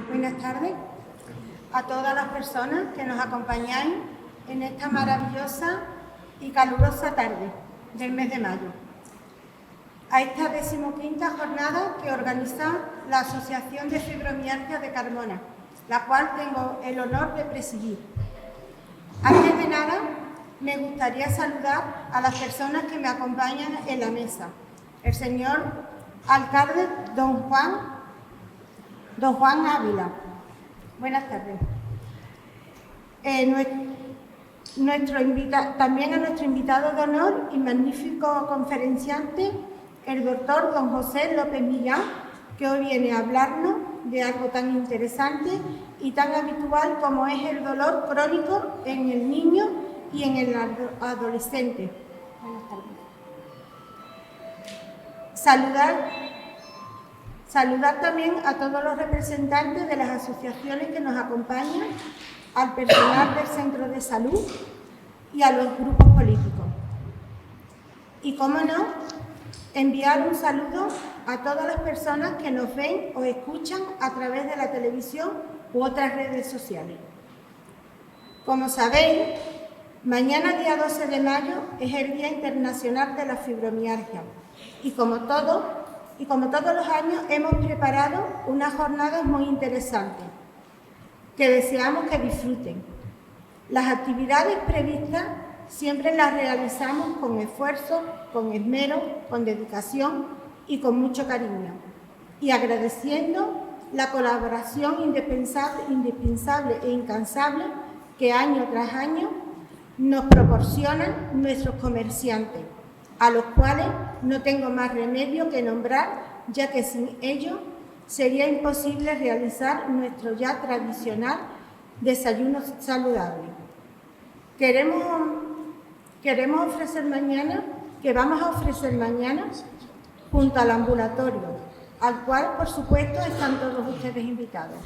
Buenas tardes a todas las personas que nos acompañáis en esta maravillosa y calurosa tarde del mes de mayo, a esta 15ª jornada que organiza la Asociación de Fibromialgia de Carmona, la cual tengo el honor de presidir. Antes de nada, me gustaría saludar a las personas que me acompañan en la mesa. El señor alcalde, don Juan Ávila. Buenas tardes. También a nuestro invitado de honor y magnífico conferenciante, el doctor don José López Millán, que hoy viene a hablarnos de algo tan interesante y tan habitual como es el dolor crónico en el niño y en el adolescente. Buenas tardes. Saludar también a todos los representantes de las asociaciones que nos acompañan, al personal del centro de salud y a los grupos políticos. Y, cómo no, enviar un saludo a todas las personas que nos ven o escuchan a través de la televisión u otras redes sociales. Como sabéis, mañana, día 12 de mayo, es el Día Internacional de la Fibromialgia y como todos los años hemos preparado unas jornadas muy interesantes que deseamos que disfruten. Las actividades previstas siempre las realizamos con esfuerzo, con esmero, con dedicación y con mucho cariño, y agradeciendo la colaboración indispensable e incansable que año tras año nos proporcionan nuestros comerciantes, a los cuales no tengo más remedio que nombrar, ya que sin ellos sería imposible realizar nuestro ya tradicional desayuno saludable. Vamos a ofrecer mañana junto al ambulatorio, al cual, por supuesto, están todos ustedes invitados.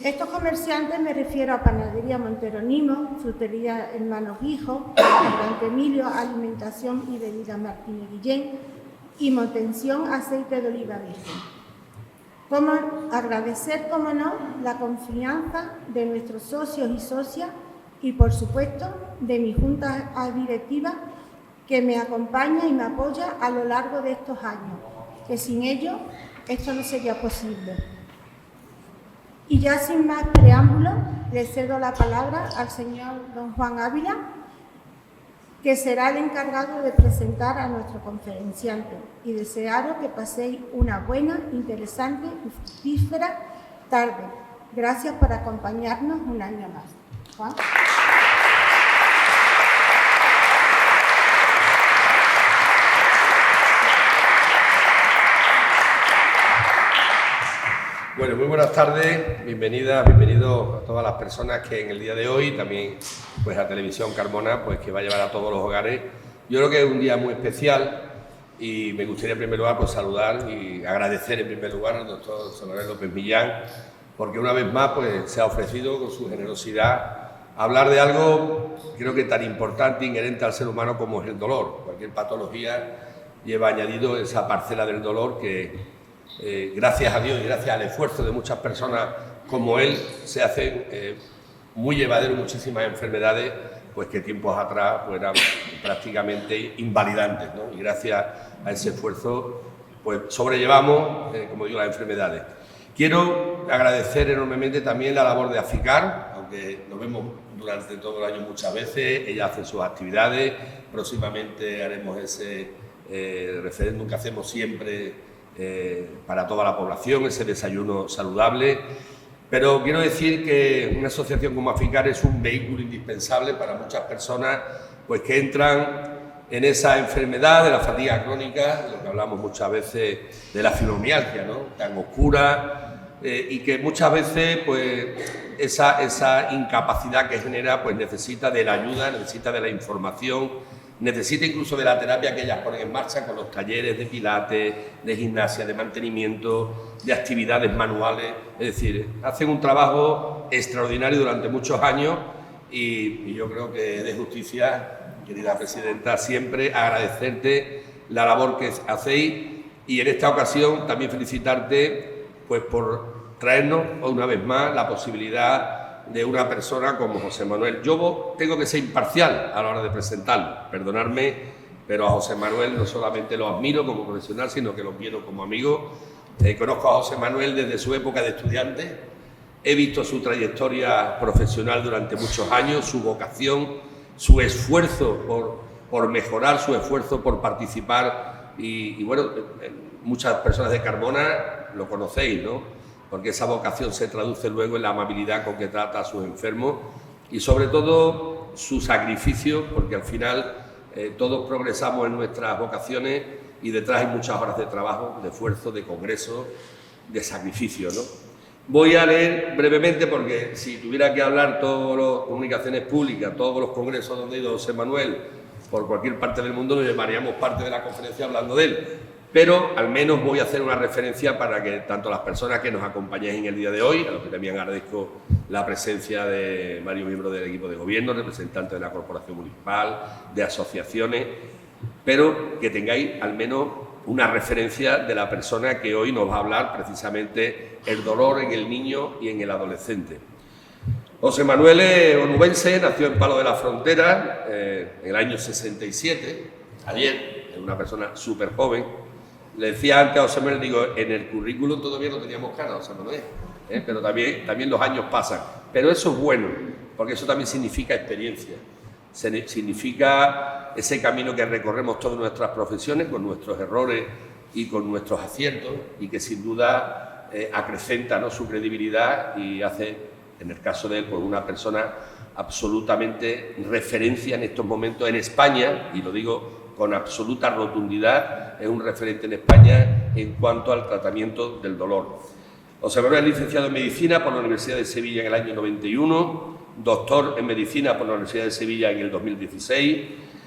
Estos comerciantes me refiero a Panadería Montero Nimo, Frutería Hermanos Guijo, Restaurante Emilio, Alimentación y Bebidas Martínez Guillén y Motensión Aceite de Oliva Virgen. Agradecer, como no, la confianza de nuestros socios y socias y, por supuesto, de mi junta directiva que me acompaña y me apoya a lo largo de estos años, que sin ellos esto no sería posible. Y ya sin más preámbulos, le cedo la palabra al señor don Juan Ávila, que será el encargado de presentar a nuestro conferenciante, y desearos que paséis una buena, interesante y fructífera tarde. Gracias por acompañarnos un año más. Juan. Bueno, muy buenas tardes, bienvenidos a todas las personas que en el día de hoy, también pues a Televisión Carmona, pues que va a llevar a todos los hogares. Yo creo que es un día muy especial y me gustaría en primer lugar pues saludar y agradecer en primer lugar al doctor José López Millán, porque una vez más pues se ha ofrecido con su generosidad a hablar de algo creo que tan importante e inherente al ser humano como es el dolor. Cualquier patología lleva añadido esa parcela del dolor que gracias a Dios y gracias al esfuerzo de muchas personas como él, se hacen muy llevaderos muchísimas enfermedades pues que tiempos atrás pues, eran prácticamente invalidantes, ¿no? Y gracias a ese esfuerzo pues sobrellevamos, como digo, las enfermedades. Quiero agradecer enormemente también la labor de AFICAR, aunque nos vemos durante todo el año muchas veces, ella hace sus actividades, próximamente haremos ese referéndum que hacemos siempre para toda la población, ese desayuno saludable. Pero quiero decir que una asociación como AFICAR es un vehículo indispensable para muchas personas pues, que entran en esa enfermedad de la fatiga crónica, de lo que hablamos muchas veces de la fibromialgia, ¿no? Tan oscura y que muchas veces pues, esa incapacidad que genera pues, necesita de la ayuda, necesita de la información, necesita incluso de la terapia que ellas ponen en marcha con los talleres de pilates, de gimnasia, de mantenimiento, de actividades manuales. Es decir, hacen un trabajo extraordinario durante muchos años y yo creo que es de justicia, querida presidenta, siempre agradecerte la labor que hacéis y en esta ocasión también felicitarte pues por traernos una vez más la posibilidad de una persona como José Manuel. Yo tengo que ser imparcial a la hora de presentarlo, perdonadme, pero a José Manuel no solamente lo admiro como profesional, sino que lo quiero como amigo. Conozco a José Manuel desde su época de estudiante, he visto su trayectoria profesional durante muchos años, su vocación, su esfuerzo por mejorar, su esfuerzo por participar y bueno, muchas personas de Carmona lo conocéis, ¿no? Porque esa vocación se traduce luego en la amabilidad con que trata a sus enfermos y sobre todo su sacrificio, porque al final todos progresamos en nuestras vocaciones y detrás hay muchas horas de trabajo, de esfuerzo, de congreso, de sacrificio, ¿no? Voy a leer brevemente porque si tuviera que hablar todas las comunicaciones públicas, todos los congresos donde ha ido José Manuel por cualquier parte del mundo, nos llevaríamos parte de la conferencia hablando de él. Pero al menos voy a hacer una referencia para que tanto las personas que nos acompañéis en el día de hoy, a los que también agradezco la presencia de varios miembros del equipo de gobierno, representantes de la corporación municipal, de asociaciones, pero que tengáis al menos una referencia de la persona que hoy nos va a hablar precisamente el dolor en el niño y en el adolescente. José Manuel es onubense, nació en Palos de la Frontera en el año 67, ayer, es una persona súper joven. Le decía antes a José Manuel, digo, en el currículum todavía no teníamos cara, José Manuel, pero también los años pasan. Pero eso es bueno, porque eso también significa experiencia, significa ese camino que recorremos todas nuestras profesiones, con nuestros errores y con nuestros aciertos, y que sin duda acrecenta, ¿no?, su credibilidad y hace, en el caso de él, pues una persona absolutamente referencia en estos momentos en España, y lo digo con absoluta rotundidad, es un referente en España en cuanto al tratamiento del dolor. José Manuel es licenciado en Medicina por la Universidad de Sevilla en el año 91, doctor en Medicina por la Universidad de Sevilla en el 2016,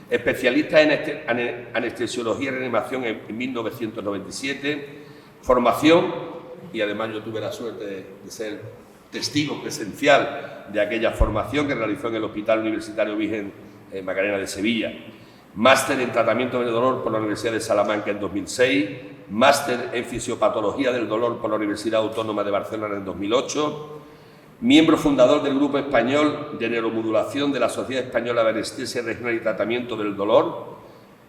especialista en anestesiología y reanimación en 1997, formación, y además yo tuve la suerte de ser testigo presencial de aquella formación que realizó en el Hospital Universitario Virgen Macarena de Sevilla. Máster en Tratamiento del Dolor por la Universidad de Salamanca en 2006, máster en Fisiopatología del Dolor por la Universidad Autónoma de Barcelona en 2008, miembro fundador del Grupo Español de Neuromodulación de la Sociedad Española de Anestesia Regional y Tratamiento del Dolor,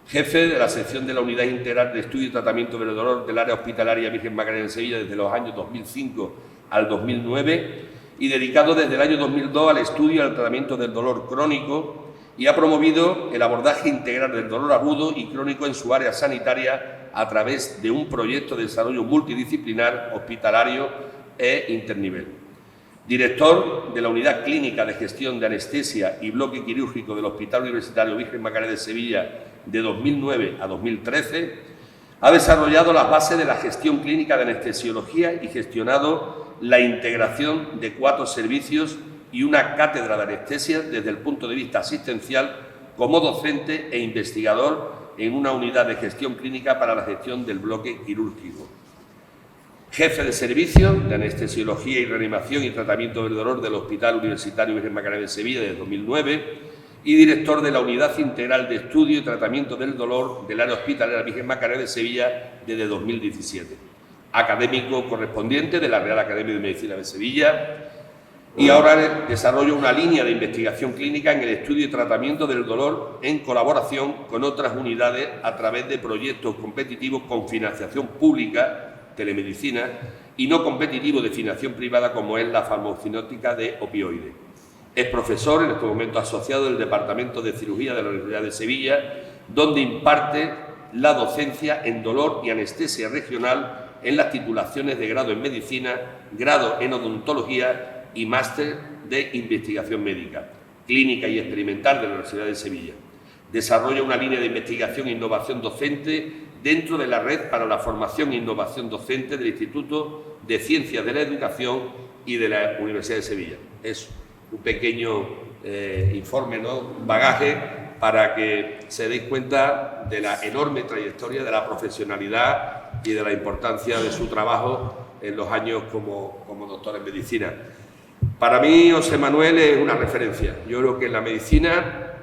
jefe de la sección de la Unidad Integral de Estudio y Tratamiento del Dolor del Área Hospitalaria Virgen Macarena de Sevilla desde los años 2005 al 2009 y dedicado desde el año 2002 al estudio y al tratamiento del dolor crónico, y ha promovido el abordaje integral del dolor agudo y crónico en su área sanitaria a través de un proyecto de desarrollo multidisciplinar, hospitalario e internivel. Director de la Unidad Clínica de Gestión de Anestesia y Bloque Quirúrgico del Hospital Universitario Virgen Macarena de Sevilla de 2009 a 2013, ha desarrollado las bases de la gestión clínica de anestesiología y gestionado la integración de 4 servicios y una cátedra de anestesia desde el punto de vista asistencial como docente e investigador en una unidad de gestión clínica para la gestión del bloque quirúrgico. Jefe de servicio de anestesiología y reanimación y tratamiento del dolor del Hospital Universitario Virgen Macarena de Sevilla desde 2009 y director de la Unidad Integral de Estudio y Tratamiento del Dolor del Área Hospitalaria Virgen Macarena de Sevilla desde 2017. Académico correspondiente de la Real Academia de Medicina de Sevilla, y ahora desarrolla una línea de investigación clínica en el estudio y tratamiento del dolor en colaboración con otras unidades a través de proyectos competitivos con financiación pública, telemedicina, y no competitivos de financiación privada como es la farmacocinótica de opioides. Es profesor, en este momento asociado del Departamento de Cirugía de la Universidad de Sevilla, donde imparte la docencia en dolor y anestesia regional en las titulaciones de grado en Medicina, grado en Odontología y máster de investigación médica, clínica y experimental de la Universidad de Sevilla. Desarrolla una línea de investigación e innovación docente dentro de la Red para la Formación e Innovación Docente del Instituto de Ciencias de la Educación y de la Universidad de Sevilla. Es un pequeño informe, ¿no?, bagaje para que se deis cuenta de la enorme trayectoria, de la profesionalidad y de la importancia de su trabajo en los años como doctor en medicina. Para mí, José Manuel es una referencia. Yo creo que en la medicina,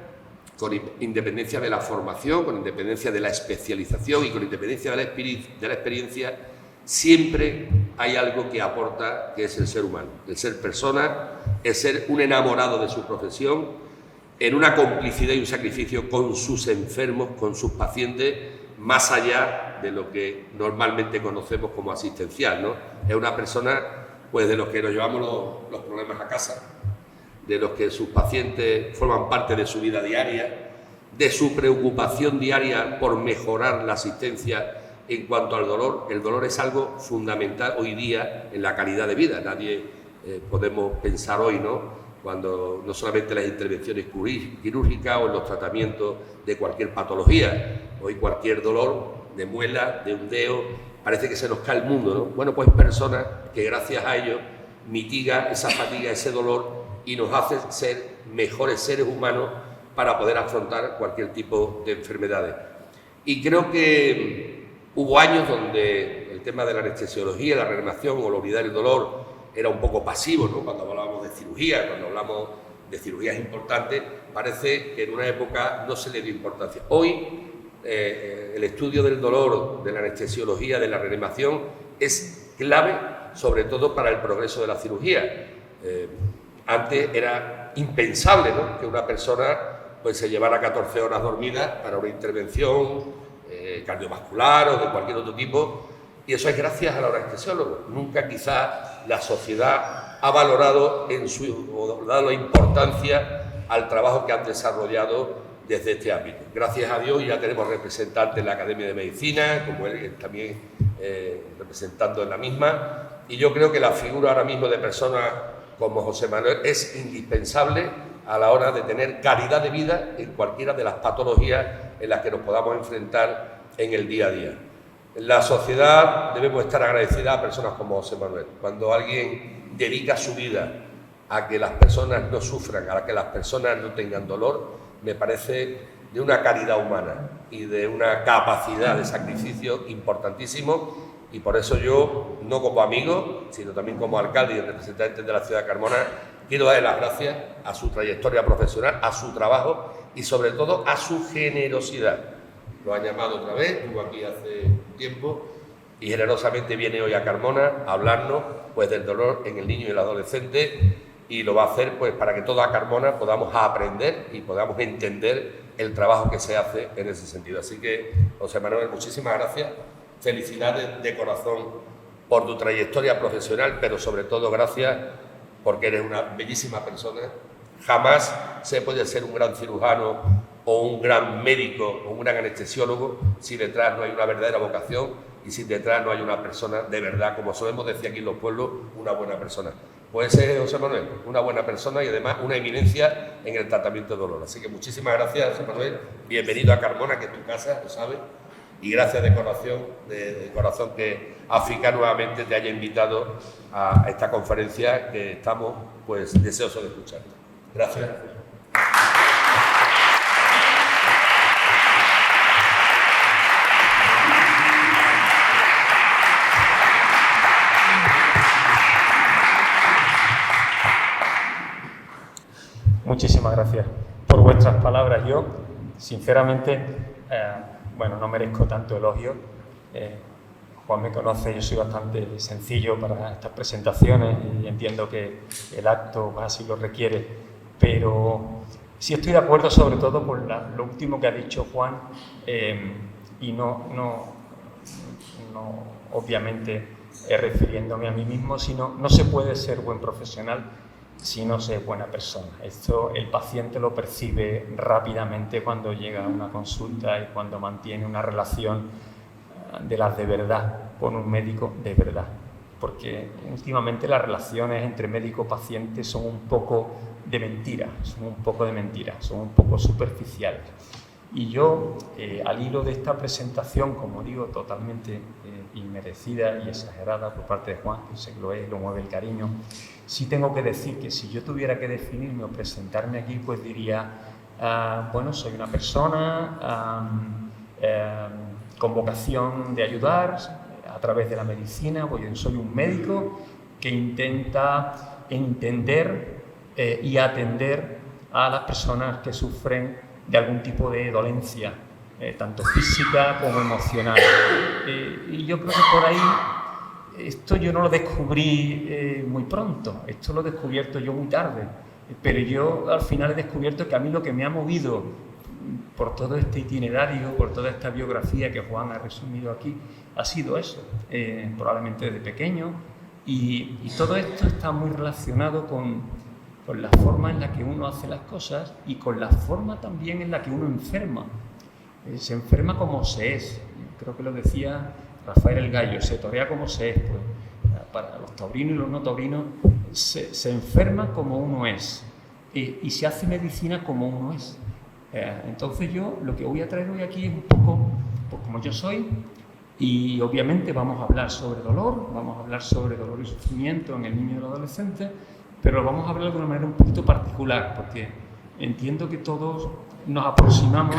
con independencia de la formación, con independencia de la especialización y con independencia de la experiencia, siempre hay algo que aporta, que es el ser humano, el ser persona, el ser un enamorado de su profesión, en una complicidad y un sacrificio con sus enfermos, con sus pacientes, más allá de lo que normalmente conocemos como asistencial, ¿no? Es una persona, pues, de los que nos llevamos los problemas a casa, de los que sus pacientes forman parte de su vida diaria, de su preocupación diaria por mejorar la asistencia en cuanto al dolor. El dolor es algo fundamental hoy día en la calidad de vida. Nadie podemos pensar hoy, ¿no?, cuando no solamente las intervenciones quirúrgicas o en los tratamientos de cualquier patología, hoy cualquier dolor de muela, de un dedo, parece que se nos cae el mundo, ¿no? Bueno, pues personas que gracias a ello mitiga esa fatiga, ese dolor y nos hace ser mejores seres humanos para poder afrontar cualquier tipo de enfermedades. Y creo que hubo años donde el tema de la anestesiología, la reanimación o la unidad del dolor era un poco pasivo, ¿no? Cuando hablábamos de cirugía, cuando hablamos de cirugías importantes, parece que en una época no se le dio importancia. Hoy el estudio del dolor, de la anestesiología, de la reanimación es clave, sobre todo para el progreso de la cirugía. Antes era impensable, ¿no?, que una persona pues se llevara 14 horas dormida para una intervención cardiovascular o de cualquier otro tipo, y eso es gracias a los anestesiólogos. Nunca quizá la sociedad ha valorado o dado la importancia al trabajo que han desarrollado desde este ámbito. Gracias a Dios ya tenemos representantes en la Academia de Medicina, como él también representando en la misma, y yo creo que la figura ahora mismo de personas como José Manuel es indispensable a la hora de tener calidad de vida en cualquiera de las patologías en las que nos podamos enfrentar en el día a día. La sociedad debemos estar agradecida a personas como José Manuel. Cuando alguien dedica su vida a que las personas no sufran, a que las personas no tengan dolor, me parece de una calidad humana y de una capacidad de sacrificio importantísimo, y por eso yo, no como amigo, sino también como alcalde y representante de la ciudad de Carmona, quiero darle las gracias a su trayectoria profesional, a su trabajo y sobre todo a su generosidad. Lo han llamado otra vez, estuvo aquí hace tiempo y generosamente viene hoy a Carmona a hablarnos pues del dolor en el niño y el adolescente, y lo va a hacer pues para que toda Carmona podamos aprender y podamos entender el trabajo que se hace en ese sentido. Así que, José Manuel, muchísimas gracias, felicidades de corazón por tu trayectoria profesional, pero sobre todo gracias porque eres una bellísima persona. Jamás se puede ser un gran cirujano o un gran médico o un gran anestesiólogo si detrás no hay una verdadera vocación y si detrás no hay una persona de verdad, como solemos decir aquí en los pueblos, una buena persona. Pues ese es José Manuel, una buena persona y además una eminencia en el tratamiento de dolor. Así que muchísimas gracias, José Manuel, bienvenido a Carmona, que es tu casa, lo sabes, y gracias de corazón que África nuevamente te haya invitado a esta conferencia que estamos pues deseosos de escuchar. Gracias. Muchísimas gracias por vuestras palabras. Yo, sinceramente, bueno, no merezco tanto elogio. Juan me conoce, yo soy bastante sencillo para estas presentaciones y entiendo que el acto así lo requiere, pero sí estoy de acuerdo sobre todo con lo último que ha dicho Juan, y no obviamente refiriéndome a mí mismo, sino no se puede ser buen profesional si no se es buena persona. Esto el paciente lo percibe rápidamente cuando llega a una consulta y cuando mantiene una relación de las de verdad con un médico de verdad, porque últimamente las relaciones entre médico y paciente son un poco de mentira, son un poco superficiales. Y yo, al hilo de esta presentación, como digo, totalmente inmerecida y exagerada por parte de Juan, que sé que lo es, lo mueve el cariño, sí tengo que decir que si yo tuviera que definirme o presentarme aquí, pues diría, bueno, soy una persona con vocación de ayudar a través de la medicina, pues yo soy un médico que intenta entender y atender a las personas que sufren de algún tipo de dolencia, tanto física como emocional. Y yo creo que por ahí esto yo no lo descubrí muy pronto, esto lo he descubierto yo muy tarde, pero yo al final he descubierto que a mí lo que me ha movido por todo este itinerario, por toda esta biografía que Juan ha resumido aquí, ha sido eso, probablemente desde pequeño, y todo esto está muy relacionado con la forma en la que uno hace las cosas y con la forma también en la que uno enferma. Se enferma como se es, creo que lo decía Rafael el Gallo, se torea como se es. Pues, para los taurinos y los no taurinos se enferma como uno es y se hace medicina como uno es. Entonces yo lo que voy a traer hoy aquí es un poco pues, como yo soy, y obviamente vamos a hablar sobre dolor, vamos a hablar sobre dolor y sufrimiento en el niño y el adolescente, pero vamos a hablar de una manera un poquito particular, porque entiendo que todos nos aproximamos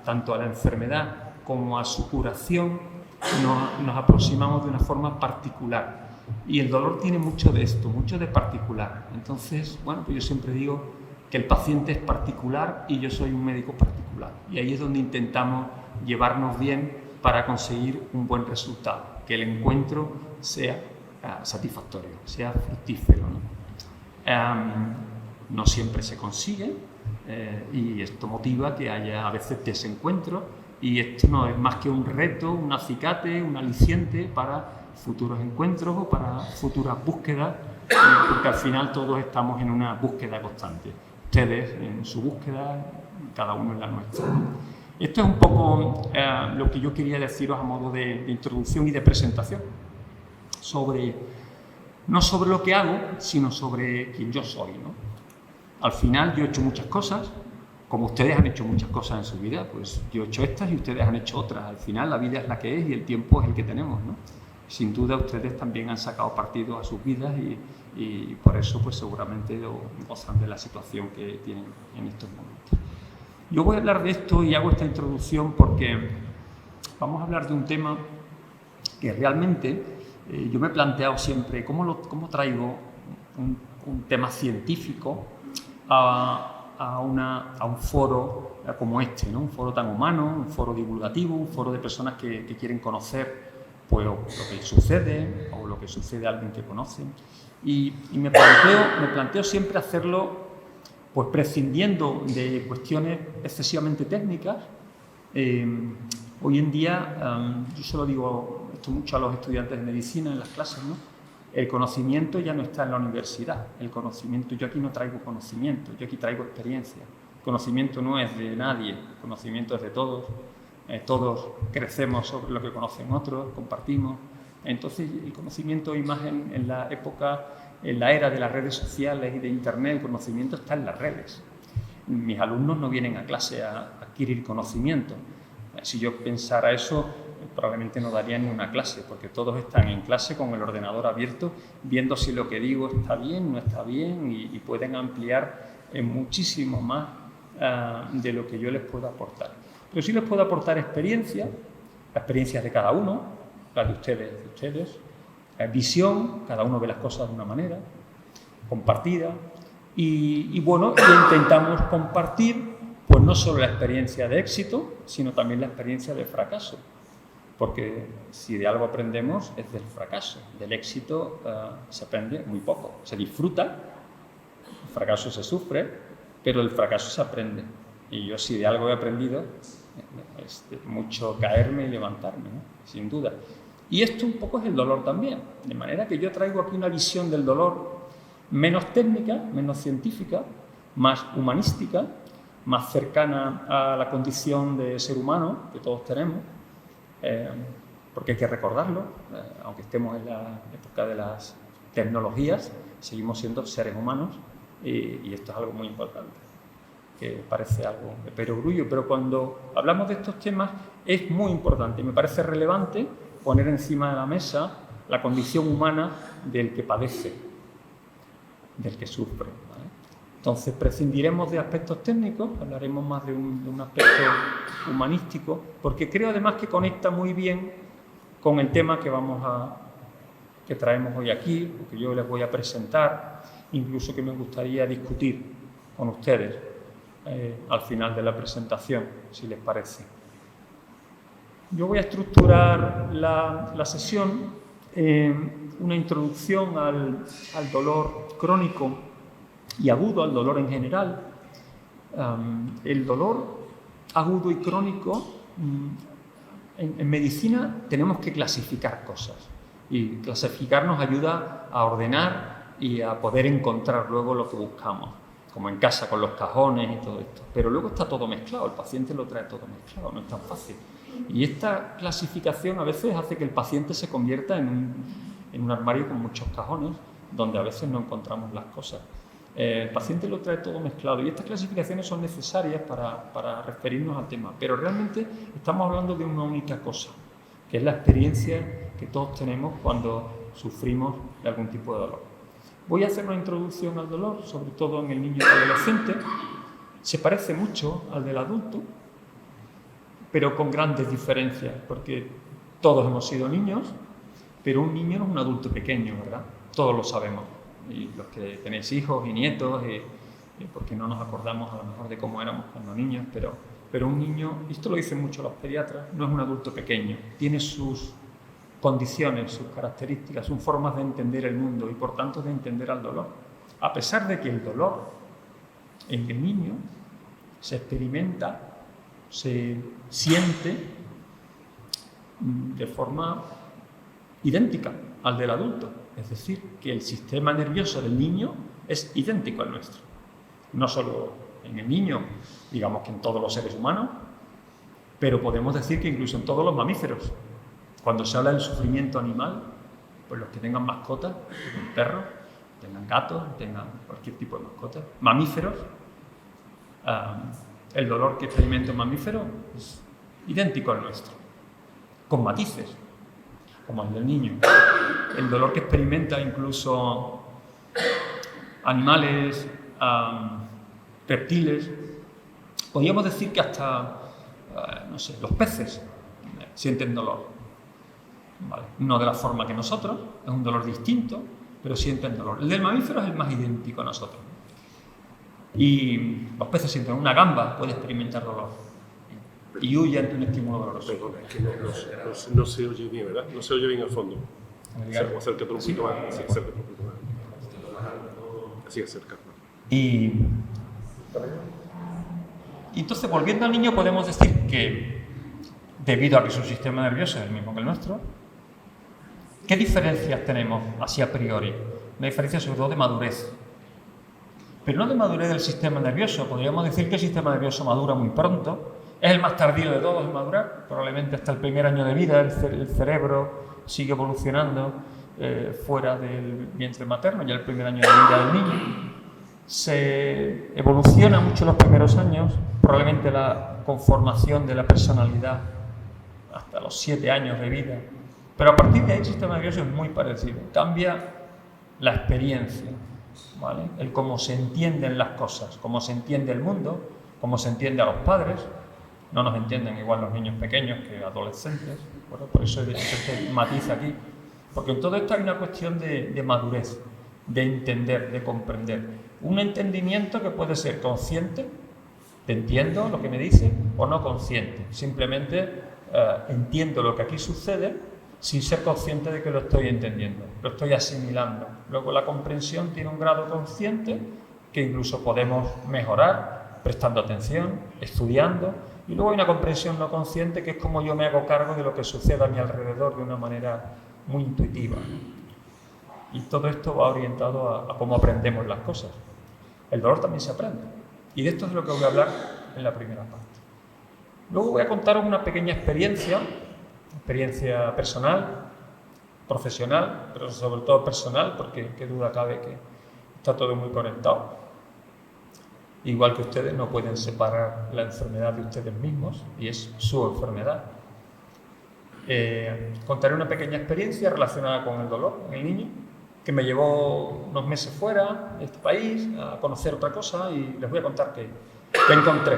tanto a la enfermedad como a su curación, nos aproximamos de una forma particular. Y el dolor tiene mucho de esto, mucho de particular. Entonces, bueno, pues yo siempre digo que el paciente es particular y yo soy un médico particular. Y ahí es donde intentamos llevarnos bien para conseguir un buen resultado, que el encuentro sea satisfactorio, sea fructífero, ¿no? No siempre se consigue y esto motiva que haya a veces desencuentros, y esto no es más que un reto, un acicate, un aliciente para futuros encuentros o para futuras búsquedas, porque al final todos estamos en una búsqueda constante. Ustedes en su búsqueda, cada uno en la nuestra. Esto es un poco lo que yo quería deciros a modo de introducción y de presentación, no sobre lo que hago, sino sobre quién yo soy, ¿no? Al final yo he hecho muchas cosas, como ustedes han hecho muchas cosas en su vida, pues yo he hecho estas y ustedes han hecho otras. Al final la vida es la que es y el tiempo es el que tenemos, ¿no? Sin duda ustedes también han sacado partido a sus vidas y por eso pues seguramente gozan de la situación que tienen en estos momentos. Yo voy a hablar de esto y hago esta introducción porque vamos a hablar de un tema que realmente yo me he planteado siempre cómo traigo un tema científico a un foro como este, ¿no? Un foro tan humano, un foro divulgativo, un foro de personas que quieren conocer pues, lo que sucede o lo que sucede a alguien que conocen. Y me planteo siempre hacerlo pues prescindiendo de cuestiones excesivamente técnicas. Hoy en día, yo se lo digo esto mucho a los estudiantes de medicina en las clases, ¿no? El conocimiento ya no está en la universidad. El conocimiento, yo aquí no traigo conocimiento, yo aquí traigo experiencia. El conocimiento no es de nadie, el conocimiento es de todos. Todos crecemos sobre lo que conocen otros, compartimos. Entonces, el conocimiento, y más en la época, en la era de las redes sociales y de Internet, el conocimiento está en las redes. Mis alumnos no vienen a clase a adquirir conocimiento. Si yo pensara eso, probablemente no daría ni una clase, porque todos están en clase con el ordenador abierto, viendo si lo que digo está bien, no está bien, y pueden ampliar muchísimo más de lo que yo les puedo aportar. Pero sí les puedo aportar experiencia, las experiencias de cada uno, las de ustedes, visión, cada uno ve las cosas de una manera, compartida, y intentamos compartir pues no solo la experiencia de éxito, sino también la experiencia de fracaso, porque si de algo aprendemos es del fracaso. Del éxito se aprende muy poco, se disfruta, el fracaso se sufre, pero del fracaso se aprende. Y yo si de algo he aprendido es de mucho caerme y levantarme, ¿no? Sin duda. Y esto un poco es el dolor también, de manera que yo traigo aquí una visión del dolor menos técnica, menos científica, más humanística, más cercana a la condición de ser humano que todos tenemos, porque hay que recordarlo, aunque estemos en la época de las tecnologías, seguimos siendo seres humanos y esto es algo muy importante, que parece algo de perogrullo, pero cuando hablamos de estos temas es muy importante y me parece relevante poner encima de la mesa la condición humana del que padece, del que sufre, ¿vale? Entonces prescindiremos de aspectos técnicos, hablaremos más de un aspecto humanístico, porque creo además que conecta muy bien con el tema que traemos hoy aquí, que yo les voy a presentar, incluso que me gustaría discutir con ustedes al final de la presentación, si les parece. Yo voy a estructurar la sesión una introducción al dolor crónico y agudo, al dolor en general. El dolor agudo y crónico, en medicina tenemos que clasificar cosas, y clasificar nos ayuda a ordenar y a poder encontrar luego lo que buscamos, como en casa con los cajones y todo esto. Pero luego está todo mezclado, el paciente lo trae todo mezclado, no es tan fácil. Y esta clasificación a veces hace que el paciente se convierta en un armario con muchos cajones, donde a veces no encontramos las cosas. El paciente lo trae todo mezclado, y estas clasificaciones son necesarias para referirnos al tema, pero realmente estamos hablando de una única cosa, que es la experiencia que todos tenemos cuando sufrimos de algún tipo de dolor. Voy a hacer una introducción al dolor, sobre todo en el niño y adolescente. Se parece mucho al del adulto, pero con grandes diferencias, porque todos hemos sido niños, pero un niño no es un adulto pequeño, ¿verdad? Todos lo sabemos. Y los que tenéis hijos y nietos, porque no nos acordamos a lo mejor de cómo éramos cuando niños, pero un niño, y esto lo dicen mucho los pediatras, no es un adulto pequeño, tiene sus condiciones, sus características, sus formas de entender el mundo y por tanto de entender al dolor. A pesar de que el dolor en el niño se experimenta, se siente de forma idéntica al del adulto. Es decir, que el sistema nervioso del niño es idéntico al nuestro. No solo en el niño, digamos que en todos los seres humanos, pero podemos decir que incluso en todos los mamíferos. Cuando se habla del sufrimiento animal, pues los que tengan mascotas, tengan perros, tengan gatos, tengan cualquier tipo de mascotas, mamíferos, el dolor que experimenta un mamífero es idéntico al nuestro, con matices, como el del niño. El dolor que experimenta incluso animales, reptiles, podríamos decir que hasta, no sé, los peces sienten dolor. ¿Vale? No de la forma que nosotros, es un dolor distinto, pero sienten dolor. El del mamífero es el más idéntico a nosotros. Y los peces sienten, una gamba puede experimentar dolor y huye ante un estímulo doloroso. Perdona, es que no se oye bien, ¿verdad? No se oye bien al fondo. Acércate un poquito más. Sí, acércate un poquito más. Así, acércate. Y entonces, volviendo al niño, podemos decir que, debido a que su sistema nervioso es el mismo que el nuestro, ¿qué diferencias tenemos así a priori? Una diferencia sobre todo de madurez. Pero no de madurez del sistema nervioso. Podríamos decir que el sistema nervioso madura muy pronto. Es el más tardío de todos en madurar. Probablemente hasta el primer año de vida el cerebro sigue evolucionando fuera del vientre materno, ya el primer año de vida del niño. Se evoluciona mucho en los primeros años, probablemente la conformación de la personalidad hasta los 7 años de vida. Pero a partir de ahí el sistema nervioso es muy parecido. Cambia la experiencia, ¿vale? El cómo se entienden las cosas, cómo se entiende el mundo, cómo se entiende a los padres. No nos entienden igual los niños pequeños que adolescentes. Bueno, por eso he hecho este matiz aquí. Porque en todo esto hay una cuestión de madurez, de entender, de comprender. Un entendimiento que puede ser consciente, te entiendo lo que me dice, o no consciente. Simplemente entiendo lo que aquí sucede sin ser consciente de que lo estoy entendiendo, lo estoy asimilando. Luego la comprensión tiene un grado consciente que incluso podemos mejorar prestando atención, estudiando. Y luego hay una comprensión no consciente que es como yo me hago cargo de lo que sucede a mi alrededor de una manera muy intuitiva. Y todo esto va orientado a cómo aprendemos las cosas. El dolor también se aprende. Y de esto es de lo que voy a hablar en la primera parte. Luego voy a contaros una pequeña experiencia personal, profesional, pero sobre todo personal, porque qué duda cabe que está todo muy conectado. Igual que ustedes no pueden separar la enfermedad de ustedes mismos, y es su enfermedad. Contaré una pequeña experiencia relacionada con el dolor en el niño, que me llevó unos meses fuera de este país a conocer otra cosa, y les voy a contar qué encontré,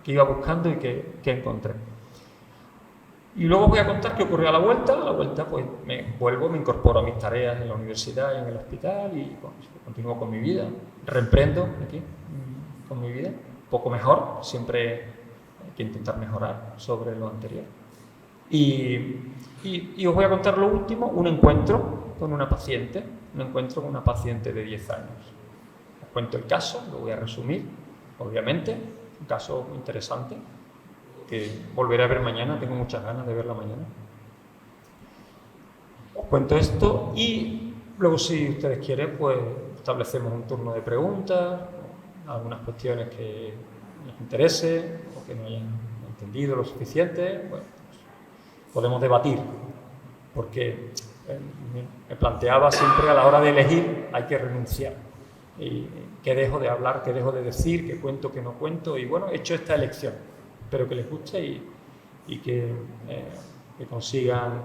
qué iba buscando y qué encontré. Y luego voy a contar qué ocurrió a la vuelta. A la vuelta pues me incorporo a mis tareas en la universidad y en el hospital y continúo con mi vida, reemprendo aquí con mi vida, un poco mejor, siempre hay que intentar mejorar sobre lo anterior. Y os voy a contar lo último, un encuentro con una paciente de 10 años. Os cuento el caso, lo voy a resumir, obviamente, un caso interesante que volveré a ver mañana, tengo muchas ganas de verla mañana. Os cuento esto y luego, si ustedes quieren, pues establecemos un turno de preguntas, algunas cuestiones que les interese o que no hayan entendido lo suficiente, bueno, pues podemos debatir, porque me planteaba siempre a la hora de elegir hay que renunciar. Y qué dejo de hablar, qué dejo de decir, qué cuento, qué no cuento, y bueno, he hecho esta elección. Espero que les guste y que consigan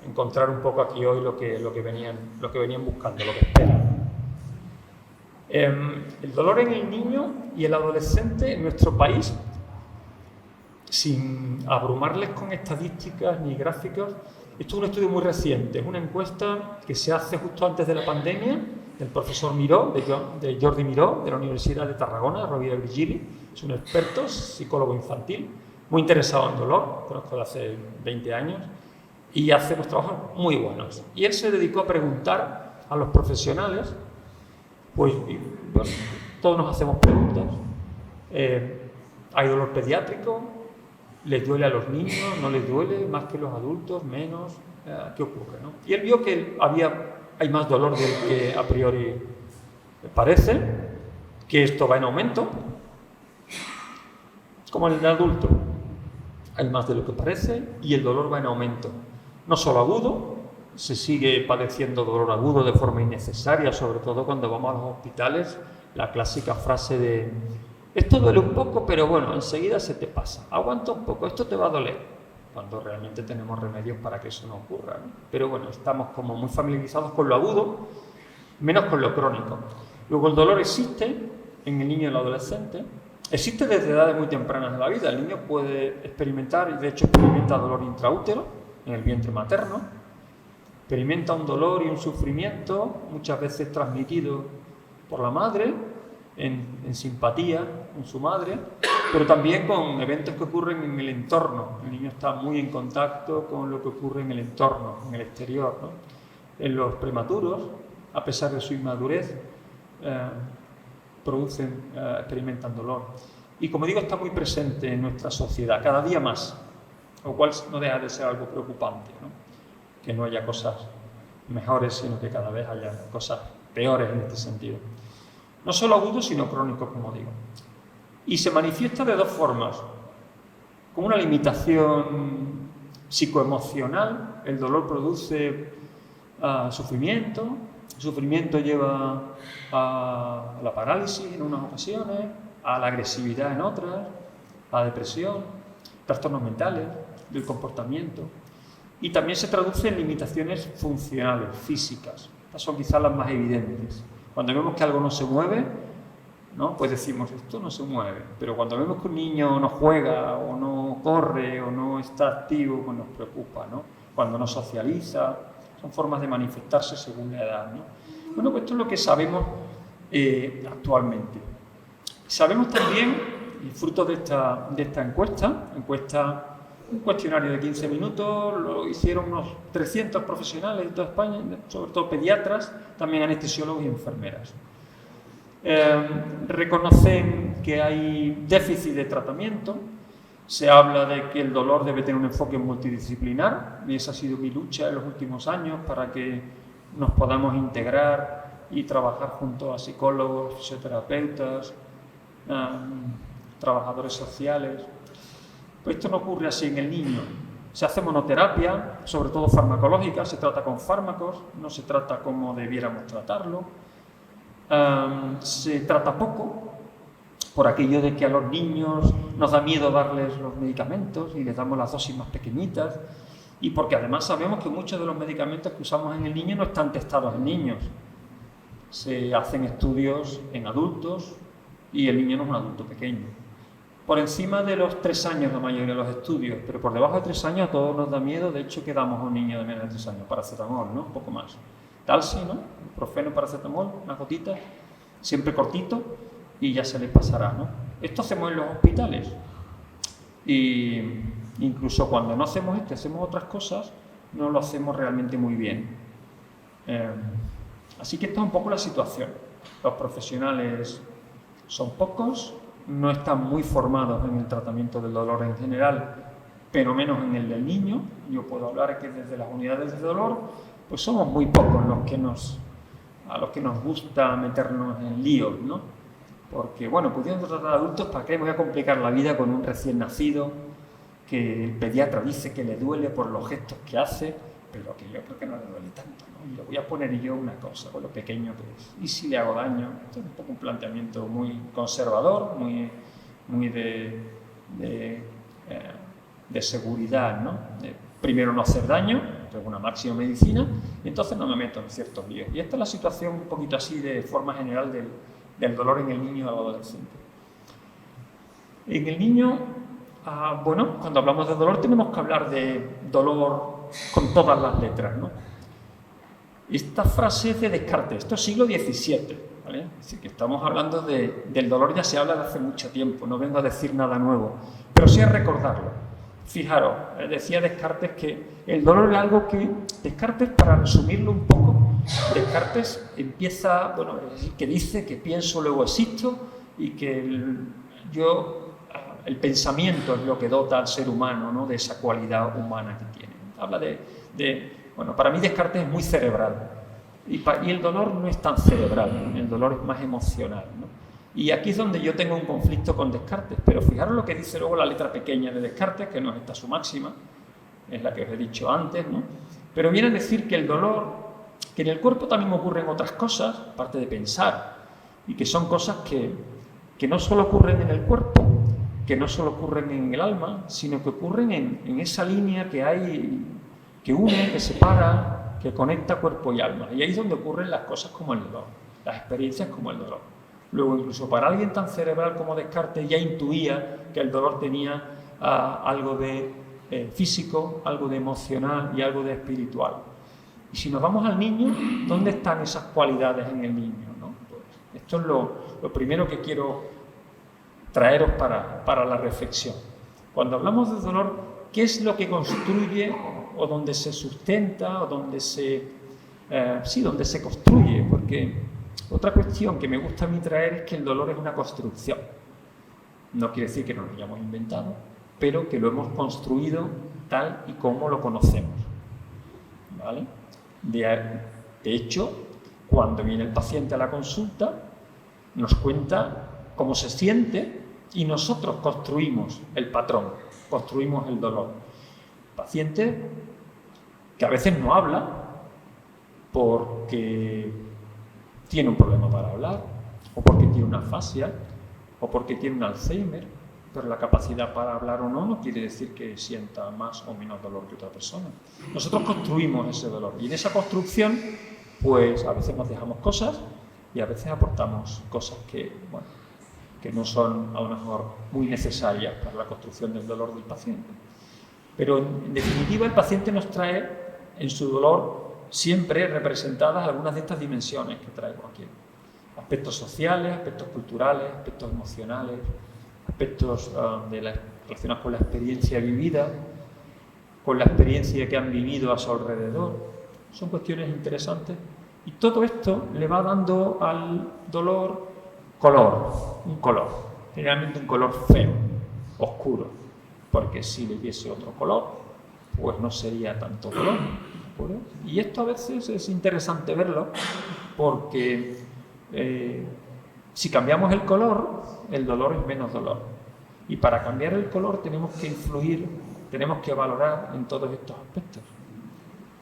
encontrar un poco aquí hoy lo que venían buscando, lo que esperan. El dolor en el niño y el adolescente en nuestro país, sin abrumarles con estadísticas ni gráficos, esto es un estudio muy reciente, es una encuesta que se hace justo antes de la pandemia, del profesor Miró, de Jordi Miró, de la Universidad de Tarragona, Rovira i Virgili. Es un experto, psicólogo infantil, muy interesado en dolor, conozco de hace 20 años, y hace unos trabajos muy buenos. Y él se dedicó a preguntar a los profesionales, pues bueno, todos nos hacemos preguntas. ¿Hay dolor pediátrico? ¿Les duele a los niños? ¿No les duele? ¿Más que los adultos? ¿Menos? ¿Qué ocurre, no? Y él vio que hay más dolor del que a priori parece, que esto va en aumento, como en el adulto. Hay más de lo que parece y el dolor va en aumento. No solo agudo, se sigue padeciendo dolor agudo de forma innecesaria, sobre todo cuando vamos a los hospitales, la clásica frase de esto duele un poco, pero bueno, enseguida se te pasa. Aguanta un poco, esto te va a doler. Cuando realmente tenemos remedios para que eso no ocurra, ¿no? Pero bueno, estamos como muy familiarizados con lo agudo, menos con lo crónico. Luego el dolor existe en el niño y el adolescente, existe desde edades muy tempranas de la vida. El niño puede experimentar, y de hecho experimenta dolor intraútero, en el vientre materno, experimenta un dolor y un sufrimiento muchas veces transmitido por la madre, en simpatía con su madre, pero también con eventos que ocurren en el entorno. El niño está muy en contacto con lo que ocurre en el entorno, en el exterior, ¿no? En los prematuros, a pesar de su inmadurez, experimentan dolor. Y como digo, está muy presente en nuestra sociedad, cada día más, lo cual no deja de ser algo preocupante, ¿no? Que no haya cosas mejores, sino que cada vez haya cosas peores en este sentido. No solo agudo, sino crónico, como digo. Y se manifiesta de dos formas. Con una limitación psicoemocional, el dolor produce sufrimiento, el sufrimiento lleva a la parálisis en unas ocasiones, a la agresividad en otras, a la depresión, trastornos mentales, del comportamiento. Y también se traduce en limitaciones funcionales, físicas. Estas son quizás las más evidentes. Cuando vemos que algo no se mueve, ¿no? Pues decimos, esto no se mueve. Pero cuando vemos que un niño no juega, o no corre, o no está activo, pues nos preocupa, ¿no? Cuando no socializa, son formas de manifestarse según la edad, ¿no? Bueno, pues esto es lo que sabemos actualmente. Sabemos también, y fruto de esta encuesta, un cuestionario de 15 minutos, lo hicieron unos 300 profesionales de toda España, sobre todo pediatras, también anestesiólogos y enfermeras. Reconocen que hay déficit de tratamiento, se habla de que el dolor debe tener un enfoque multidisciplinar, y esa ha sido mi lucha en los últimos años para que nos podamos integrar y trabajar junto a psicólogos, fisioterapeutas, trabajadores sociales. Pues esto no ocurre así en el niño. Se hace monoterapia, sobre todo farmacológica, se trata con fármacos, no se trata como debiéramos tratarlo. Se trata poco, por aquello de que a los niños nos da miedo darles los medicamentos y les damos las dosis más pequeñitas, y porque además sabemos que muchos de los medicamentos que usamos en el niño no están testados en niños. Se hacen estudios en adultos y el niño no es un adulto pequeño. Por encima de los 3 años la mayoría de los estudios, pero por debajo de 3 años a todos nos da miedo. De hecho, que damos a un niño de menos de 3 años, paracetamol, ¿no? Un poco más. Talsi, ¿no? Ibuprofeno, paracetamol, unas gotitas, siempre cortito, y ya se les pasará, ¿no? Esto hacemos en los hospitales. Y Incluso cuando no hacemos esto, hacemos otras cosas, no lo hacemos realmente muy bien. Así que esta es un poco la situación. Los profesionales son pocos, no están muy formados en el tratamiento del dolor en general, pero menos en el del niño. Yo puedo hablar que desde las unidades de dolor, pues somos muy pocos a los que nos gusta meternos en líos, ¿no? Porque, bueno, pudiendo tratar a adultos, ¿para qué me voy a complicar la vida con un recién nacido que el pediatra dice que le duele por los gestos que hace, pero que yo creo que no le duele tanto, ¿no? Y le voy a poner yo una cosa, con lo pequeño que es. ¿Y si le hago daño? Esto es un poco un planteamiento muy conservador, muy de seguridad, ¿no? Primero no hacer daño, esto es una máxima medicina, y entonces no me meto en ciertos líos. Y esta es la situación un poquito así de forma general del dolor en el niño y el adolescente. En el niño, bueno, cuando hablamos de dolor tenemos que hablar de dolor con todas las letras, ¿no? Esta frase es de Descartes, esto es siglo XVII, ¿vale? Es decir, que estamos hablando del dolor, ya se habla de hace mucho tiempo, no vengo a decir nada nuevo, pero sí a recordarlo. Fijaros, decía Descartes que el dolor es algo que, Descartes, para resumirlo un poco, Descartes empieza, bueno, que dice que pienso, luego existo, y que el pensamiento es lo que dota al ser humano, ¿no?, de esa cualidad humana que tiene. Habla bueno, para mí Descartes es muy cerebral, y el dolor no es tan cerebral, el dolor es más emocional, ¿no? Y aquí es donde yo tengo un conflicto con Descartes, pero fijaros lo que dice luego la letra pequeña de Descartes, que no es esta su máxima, es la que os he dicho antes, ¿no? Pero viene a decir que el dolor, que en el cuerpo también ocurren otras cosas, aparte de pensar, y que son cosas que no solo ocurren en el cuerpo, que no solo ocurren en el alma, sino que ocurren en esa línea que hay, que une, que separa, que conecta cuerpo y alma. Y ahí es donde ocurren las cosas como el dolor, las experiencias como el dolor. Luego, incluso para alguien tan cerebral como Descartes, ya intuía que el dolor tenía algo de físico, algo de emocional y algo de espiritual. Y si nos vamos al niño, ¿dónde están esas cualidades en el niño, ¿no? Pues esto es lo primero que quiero traeros para la reflexión. Cuando hablamos de dolor, ¿qué es lo que construye o donde se sustenta o donde se construye? Porque otra cuestión que me gusta a mí traer es que el dolor es una construcción. No quiere decir que nos lo hayamos inventado, pero que lo hemos construido tal y como lo conocemos, ¿vale? De hecho, cuando viene el paciente a la consulta, nos cuenta cómo se siente y nosotros construimos el patrón, construimos el dolor. Paciente que a veces no habla porque tiene un problema para hablar, o porque tiene una afasia, o porque tiene un Alzheimer, pero la capacidad para hablar o no quiere decir que sienta más o menos dolor que otra persona. Nosotros construimos ese dolor, y en esa construcción, pues a veces nos dejamos cosas y a veces aportamos cosas que no son a lo mejor muy necesarias para la construcción del dolor del paciente. Pero en definitiva el paciente nos trae en su dolor siempre representadas algunas de estas dimensiones que traigo aquí. Aspectos sociales, aspectos culturales, aspectos emocionales, aspectos relacionados con la experiencia vivida, con la experiencia que han vivido a su alrededor. Son cuestiones interesantes. Y todo esto le va dando al dolor un color, generalmente un color feo, oscuro, porque si le diese otro color, pues no sería tanto dolor. Y esto a veces es interesante verlo porque si cambiamos el color, el dolor es menos dolor. Y para cambiar el color tenemos que influir, tenemos que valorar en todos estos aspectos.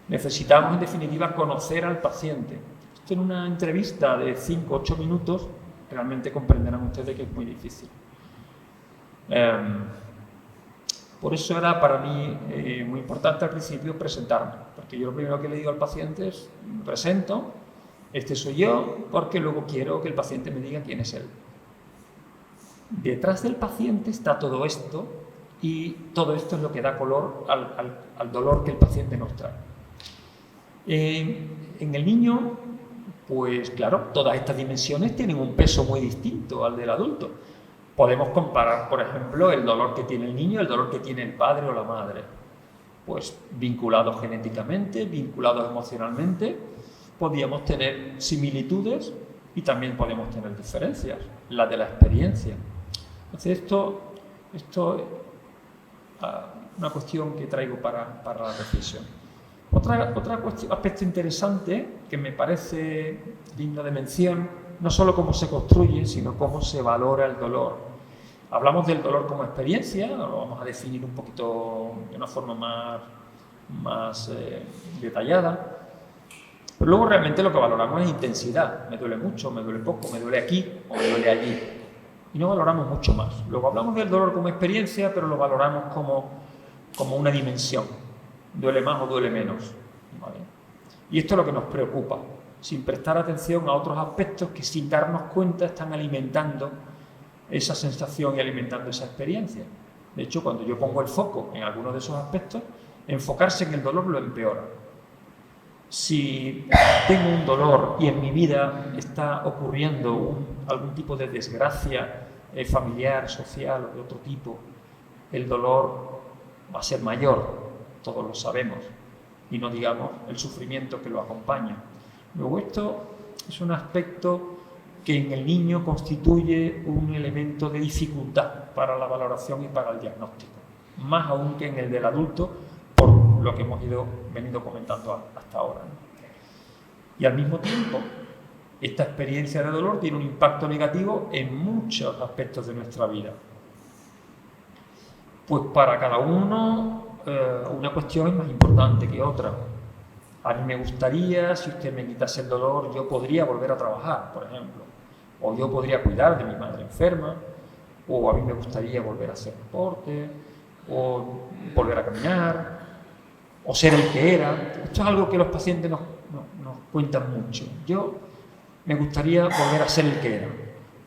Necesitamos, en definitiva, conocer al paciente. Esto en una entrevista de 5 o 8 minutos, realmente comprenderán ustedes que es muy difícil. Por eso era para mí muy importante al principio presentarme, porque yo lo primero que le digo al paciente es, me presento, este soy yo, porque luego quiero que el paciente me diga quién es él. Detrás del paciente está todo esto, y todo esto es lo que da color al dolor que el paciente nos trae. En el niño, pues claro, todas estas dimensiones tienen un peso muy distinto al del adulto. Podemos comparar, por ejemplo, el dolor que tiene el niño, el dolor que tiene el padre o la madre. Pues vinculados genéticamente, vinculados emocionalmente, podríamos tener similitudes y también podemos tener diferencias, la de la experiencia. Entonces esto es una cuestión que traigo para la reflexión. Otro aspecto interesante que me parece digno de mención, no solo cómo se construye, sino cómo se valora el dolor. Hablamos del dolor como experiencia, lo vamos a definir un poquito de una forma más detallada, pero luego realmente lo que valoramos es intensidad. Me duele mucho, me duele poco, me duele aquí o me duele allí. Y no valoramos mucho más. Luego hablamos del dolor como experiencia, pero lo valoramos como una dimensión. Duele más o duele menos, ¿vale? Y esto es lo que nos preocupa, sin prestar atención a otros aspectos que sin darnos cuenta están alimentando esa sensación y alimentando esa experiencia. De hecho, cuando yo pongo el foco en alguno de esos aspectos, enfocarse en el dolor lo empeora. Si tengo un dolor y en mi vida está ocurriendo algún tipo de desgracia familiar, social o de otro tipo, el dolor va a ser mayor, todos lo sabemos, y no digamos el sufrimiento que lo acompaña. Luego esto es un aspecto que en el niño constituye un elemento de dificultad para la valoración y para el diagnóstico, más aún que en el del adulto, por lo que hemos venido comentando hasta ahora, ¿no? Y al mismo tiempo, esta experiencia de dolor tiene un impacto negativo en muchos aspectos de nuestra vida. Pues para cada uno una cuestión es más importante que otra. A mí me gustaría, si usted me quitase el dolor, yo podría volver a trabajar, por ejemplo, o yo podría cuidar de mi madre enferma, o a mí me gustaría volver a hacer deporte, o volver a caminar, o ser el que era. Esto es algo que los pacientes nos cuentan mucho. Yo me gustaría volver a ser el que era,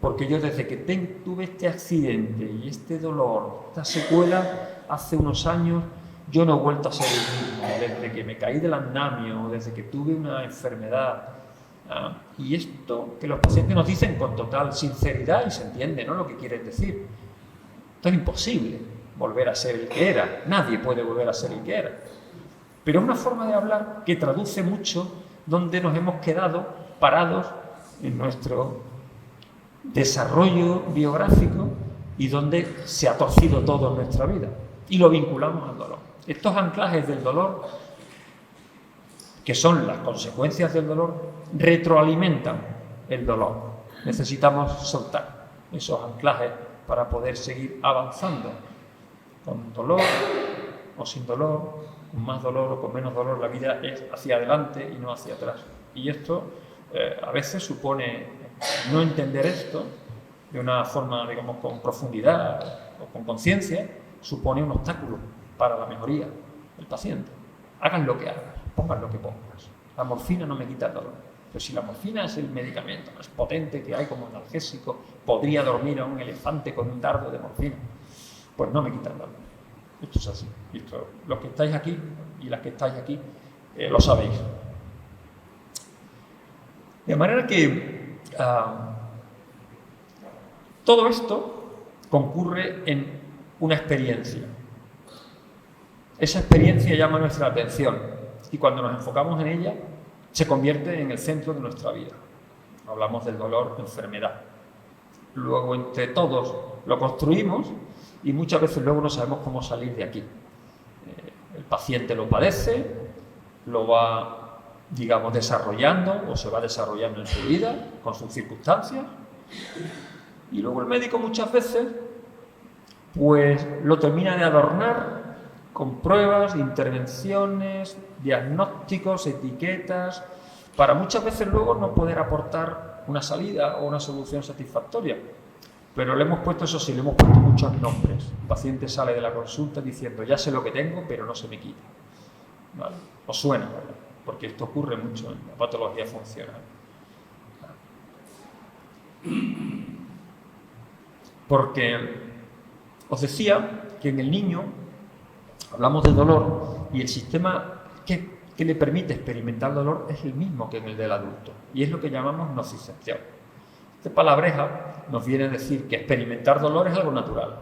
porque yo desde que tuve este accidente y este dolor, esta secuela, hace unos años, yo no he vuelto a ser el mismo, desde que me caí del andamio, desde que tuve una enfermedad. Y esto que los pacientes nos dicen con total sinceridad, y se entiende, ¿no?, lo que quieren decir. Esto es imposible, volver a ser el que era. Nadie puede volver a ser el que era. Pero es una forma de hablar que traduce mucho donde nos hemos quedado parados en nuestro desarrollo biográfico y donde se ha torcido todo en nuestra vida. Y lo vinculamos al dolor. Estos anclajes del dolor, que son las consecuencias del dolor, retroalimentan el dolor. Necesitamos soltar esos anclajes para poder seguir avanzando. Con dolor o sin dolor, con más dolor o con menos dolor, la vida es hacia adelante y no hacia atrás. Y esto a veces supone no entender esto de una forma, digamos, con profundidad o con conciencia, supone un obstáculo para la mejoría del paciente. Hagan lo que hagas, pongan lo que pongas. La morfina no me quita el dolor. Pero si la morfina es el medicamento más potente que hay como analgésico, podría dormir a un elefante con un dardo de morfina, pues no me quita el dolor. Esto es así. Esto, los que estáis aquí y las que estáis aquí lo sabéis. De manera que todo esto concurre en una experiencia. Esa experiencia llama nuestra atención y cuando nos enfocamos en ella se convierte en el centro de nuestra vida. Hablamos del dolor, enfermedad. Luego entre todos lo construimos y muchas veces luego no sabemos cómo salir de aquí. El paciente lo padece, lo va, digamos, desarrollando o se va desarrollando en su vida con sus circunstancias y luego el médico muchas veces pues lo termina de adornar con pruebas, intervenciones, diagnósticos, etiquetas, para muchas veces luego no poder aportar una salida o una solución satisfactoria. Pero le hemos puesto, eso sí, le hemos puesto muchos nombres. El paciente sale de la consulta diciendo, ya sé lo que tengo, pero no se me quita. ¿Vale? Os suena, ¿verdad? Porque esto ocurre mucho en la patología funcional. Porque os decía que en el niño hablamos de dolor y el sistema que le permite experimentar dolor es el mismo que en el del adulto y es lo que llamamos nocicepción. Este palabreja nos viene a decir que experimentar dolor es algo natural.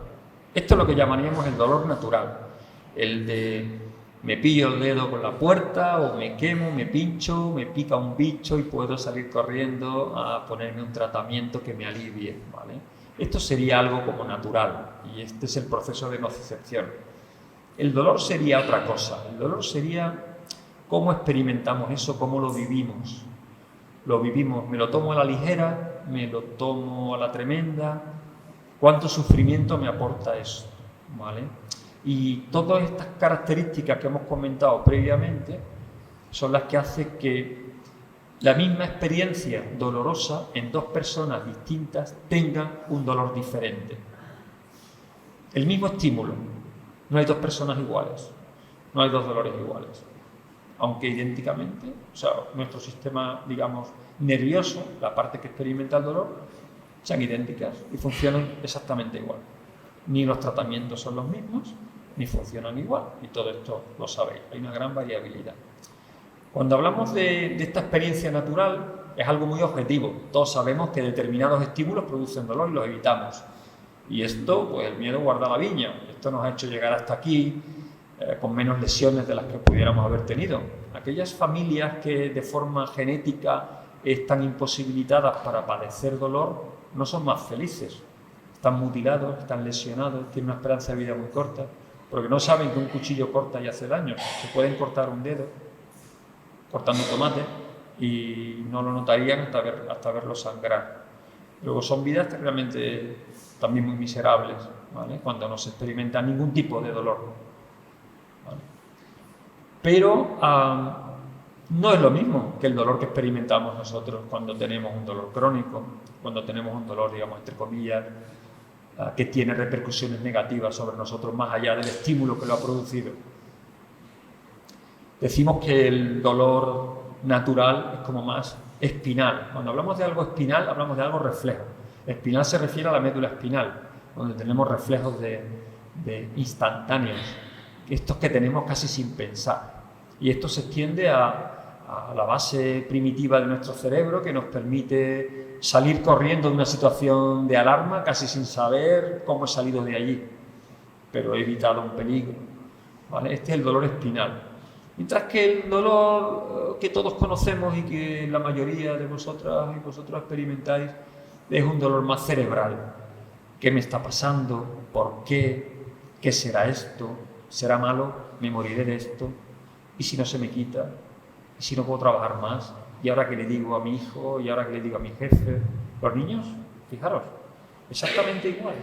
Esto es lo que llamaríamos el dolor natural, el de me pillo el dedo con la puerta o me quemo, me pincho, me pica un bicho y puedo salir corriendo a ponerme un tratamiento que me alivie, ¿vale? Esto sería algo como natural y este es el proceso de nocicepción. El dolor sería otra cosa, el dolor sería cómo experimentamos eso, cómo lo vivimos. Lo vivimos, me lo tomo a la ligera, me lo tomo a la tremenda, cuánto sufrimiento me aporta eso, ¿vale? Y todas estas características que hemos comentado previamente son las que hacen que la misma experiencia dolorosa en dos personas distintas tengan un dolor diferente. El mismo estímulo, no hay dos personas iguales, no hay dos dolores iguales, aunque idénticamente, o sea, nuestro sistema, digamos, nervioso, la parte que experimenta el dolor, sean idénticas y funcionan exactamente igual. Ni los tratamientos son los mismos, ni funcionan igual, y todo esto lo sabéis, hay una gran variabilidad. Cuando hablamos de esta experiencia natural, es algo muy objetivo. Todos sabemos que determinados estímulos producen dolor y los evitamos. Y esto, pues el miedo guarda la viña. Esto nos ha hecho llegar hasta aquí con menos lesiones de las que pudiéramos haber tenido. Aquellas familias que de forma genética están imposibilitadas para padecer dolor, no son más felices. Están mutilados, están lesionados, tienen una esperanza de vida muy corta, porque no saben que un cuchillo corta y hace daño. Se pueden cortar un dedo cortando tomate y no lo notarían hasta verlo sangrar. Luego son vidas realmente también muy miserables, ¿vale? Cuando no se experimenta ningún tipo de dolor, ¿vale? Pero no es lo mismo que el dolor que experimentamos nosotros cuando tenemos un dolor crónico, cuando tenemos un dolor, digamos, entre comillas, que tiene repercusiones negativas sobre nosotros más allá del estímulo que lo ha producido. Decimos que el dolor natural es como más espinal. Cuando hablamos de algo espinal, hablamos de algo reflejo. Espinal se refiere a la médula espinal, donde tenemos reflejos de instantáneos, estos que tenemos casi sin pensar. Y esto se extiende a la base primitiva de nuestro cerebro, que nos permite salir corriendo de una situación de alarma casi sin saber cómo he salido de allí, pero he evitado un peligro, ¿vale? Este es el dolor espinal. Mientras que el dolor que todos conocemos y que la mayoría de vosotras y vosotros experimentáis es un dolor más cerebral. ¿Qué me está pasando? ¿Por qué? ¿Qué será esto? ¿Será malo? ¿Me moriré de esto? ¿Y si no se me quita? ¿Y si no puedo trabajar más? ¿Y ahora qué le digo a mi hijo? ¿Y ahora qué le digo a mi jefe? Los niños, fijaros, exactamente igual.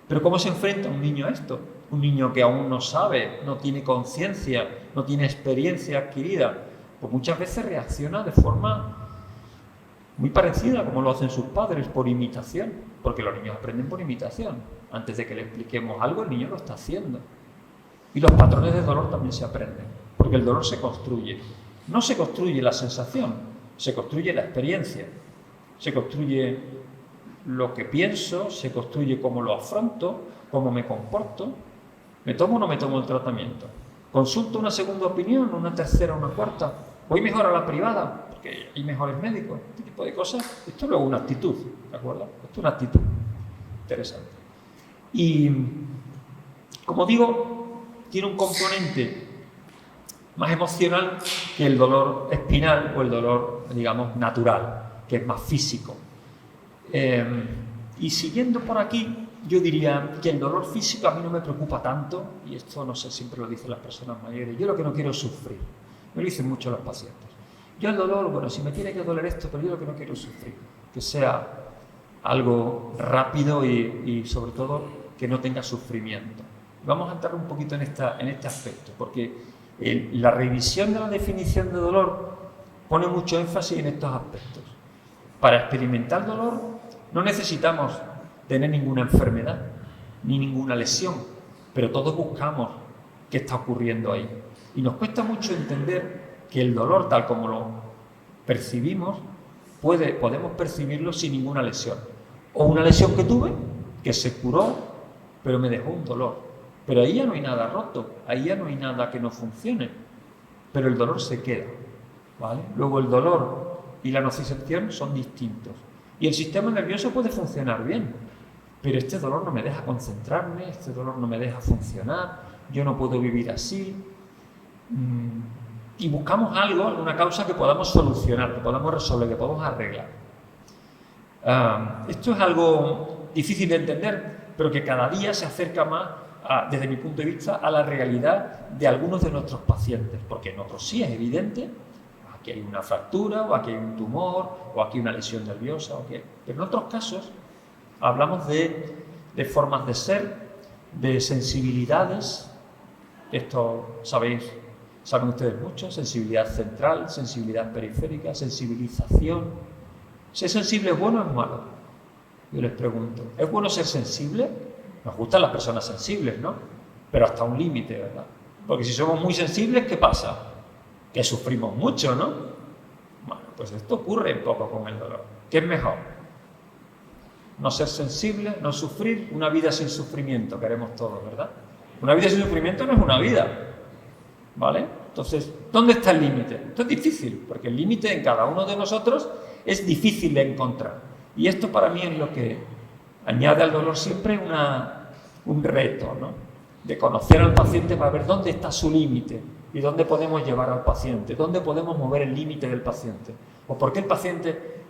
Pero ¿cómo se enfrenta un niño a esto? Un niño que aún no sabe, no tiene conciencia, no tiene experiencia adquirida, pues muchas veces reacciona de forma muy parecida como lo hacen sus padres, por imitación, porque los niños aprenden por imitación. Antes de que le expliquemos algo, el niño lo está haciendo. Y los patrones de dolor también se aprenden, porque el dolor se construye. No se construye la sensación, se construye la experiencia, se construye lo que pienso, se construye cómo lo afronto, cómo me comporto. ¿Me tomo o no me tomo el tratamiento? ¿Consulto una segunda opinión, una tercera, una cuarta? ¿Voy mejor a la privada? Porque hay mejores médicos, este tipo de cosas. Esto es luego una actitud, ¿de acuerdo? Esto es una actitud interesante. Y, como digo, tiene un componente más emocional que el dolor espinal o el dolor, digamos, natural, que es más físico. Y siguiendo por aquí, yo diría que el dolor físico a mí no me preocupa tanto, y esto no sé, siempre lo dicen las personas mayores. Yo lo que no quiero es sufrir. Me lo dicen mucho los pacientes. Yo el dolor, bueno, si me tiene que doler esto, pero yo lo que no quiero es sufrir. Que sea algo rápido y sobre todo que no tenga sufrimiento. Vamos a entrar un poquito en este aspecto, porque la revisión de la definición de dolor pone mucho énfasis en estos aspectos. Para experimentar dolor no necesitamos tener ninguna enfermedad ni ninguna lesión, pero todos buscamos qué está ocurriendo ahí. Y nos cuesta mucho entender que el dolor, tal como lo percibimos, podemos percibirlo sin ninguna lesión. O una lesión que tuve, que se curó, pero me dejó un dolor. Pero ahí ya no hay nada roto, ahí ya no hay nada que no funcione, pero el dolor se queda, ¿vale? Luego el dolor y la nocicepción son distintos. Y el sistema nervioso puede funcionar bien, pero este dolor no me deja concentrarme, este dolor no me deja funcionar, yo no puedo vivir así. Y buscamos algo, alguna causa que podamos solucionar, que podamos resolver, que podamos arreglar. Esto es algo difícil de entender, pero que cada día se acerca más, desde mi punto de vista, a la realidad de algunos de nuestros pacientes, porque en otros sí es evidente, aquí hay una fractura, o aquí hay un tumor, o aquí una lesión nerviosa, pero en otros casos hablamos de formas de ser, de sensibilidades. Esto saben ustedes mucho: sensibilidad central, sensibilidad periférica, sensibilización. ¿Ser sensible es bueno o es malo? Yo les pregunto, ¿es bueno ser sensible? Nos gustan las personas sensibles, ¿no? Pero hasta un límite, ¿verdad? Porque si somos muy sensibles, ¿qué pasa? Que sufrimos mucho, ¿no? Bueno, pues esto ocurre un poco con el dolor. ¿Qué es mejor? No ser sensible, no sufrir, una vida sin sufrimiento, queremos todos, ¿verdad? Una vida sin sufrimiento no es una vida, ¿vale? Entonces, ¿dónde está el límite? Esto es difícil, porque el límite en cada uno de nosotros es difícil de encontrar. Y esto para mí es lo que añade al dolor siempre un reto, ¿no? De conocer al paciente para ver dónde está su límite y dónde podemos llevar al paciente, dónde podemos mover el límite del paciente. O por qué el paciente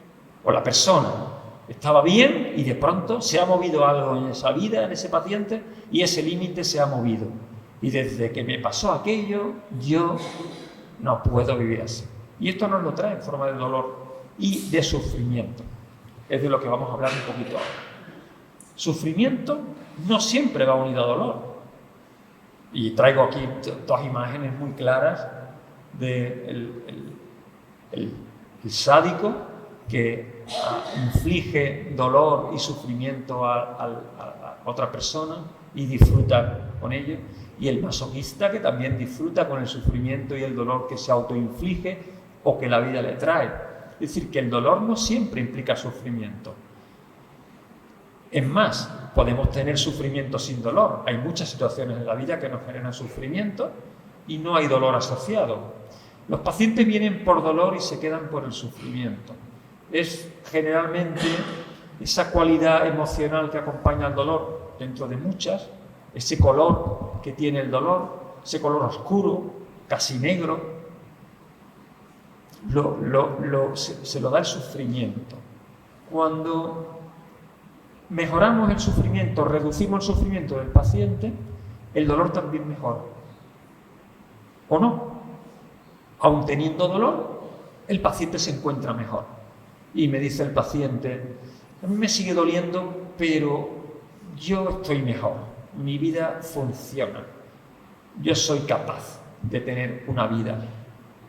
o la persona estaba bien y de pronto se ha movido algo en esa vida, en ese paciente, y ese límite se ha movido. Y desde que me pasó aquello, yo no puedo vivir así. Y esto nos lo trae en forma de dolor y de sufrimiento. Es de lo que vamos a hablar un poquito ahora. Sufrimiento no siempre va unido a dolor. Y traigo aquí dos imágenes muy claras de el sádico que inflige dolor y sufrimiento a otra persona y disfruta con ello, y el masoquista que también disfruta con el sufrimiento y el dolor que se autoinflige o que la vida le trae. Es decir, que el dolor no siempre implica sufrimiento. Es más, podemos tener sufrimiento sin dolor. Hay muchas situaciones en la vida que nos generan sufrimiento y no hay dolor asociado. Los pacientes vienen por dolor y se quedan por el sufrimiento. Es generalmente esa cualidad emocional que acompaña al dolor, dentro de muchas, ese color que tiene el dolor, ese color oscuro, casi negro, se lo da el sufrimiento. Cuando mejoramos el sufrimiento, reducimos el sufrimiento del paciente, el dolor también mejora. ¿O no? Aun teniendo dolor, el paciente se encuentra mejor. Y me dice el paciente, a mí me sigue doliendo, pero yo estoy mejor. Mi vida funciona. Yo soy capaz de tener una vida,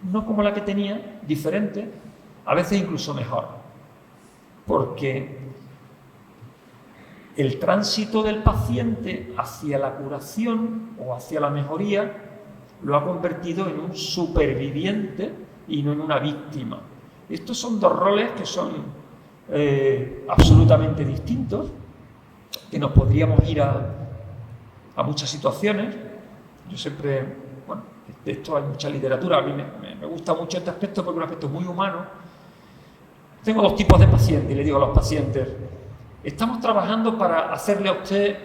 no como la que tenía, diferente, a veces incluso mejor. Porque el tránsito del paciente hacia la curación o hacia la mejoría lo ha convertido en un superviviente y no en una víctima. Estos son dos roles que son absolutamente distintos, que nos podríamos ir a muchas situaciones. Yo siempre, bueno, de esto hay mucha literatura, a mí me gusta mucho este aspecto porque es un aspecto muy humano. Tengo dos tipos de pacientes y le digo a los pacientes, estamos trabajando para hacerle a usted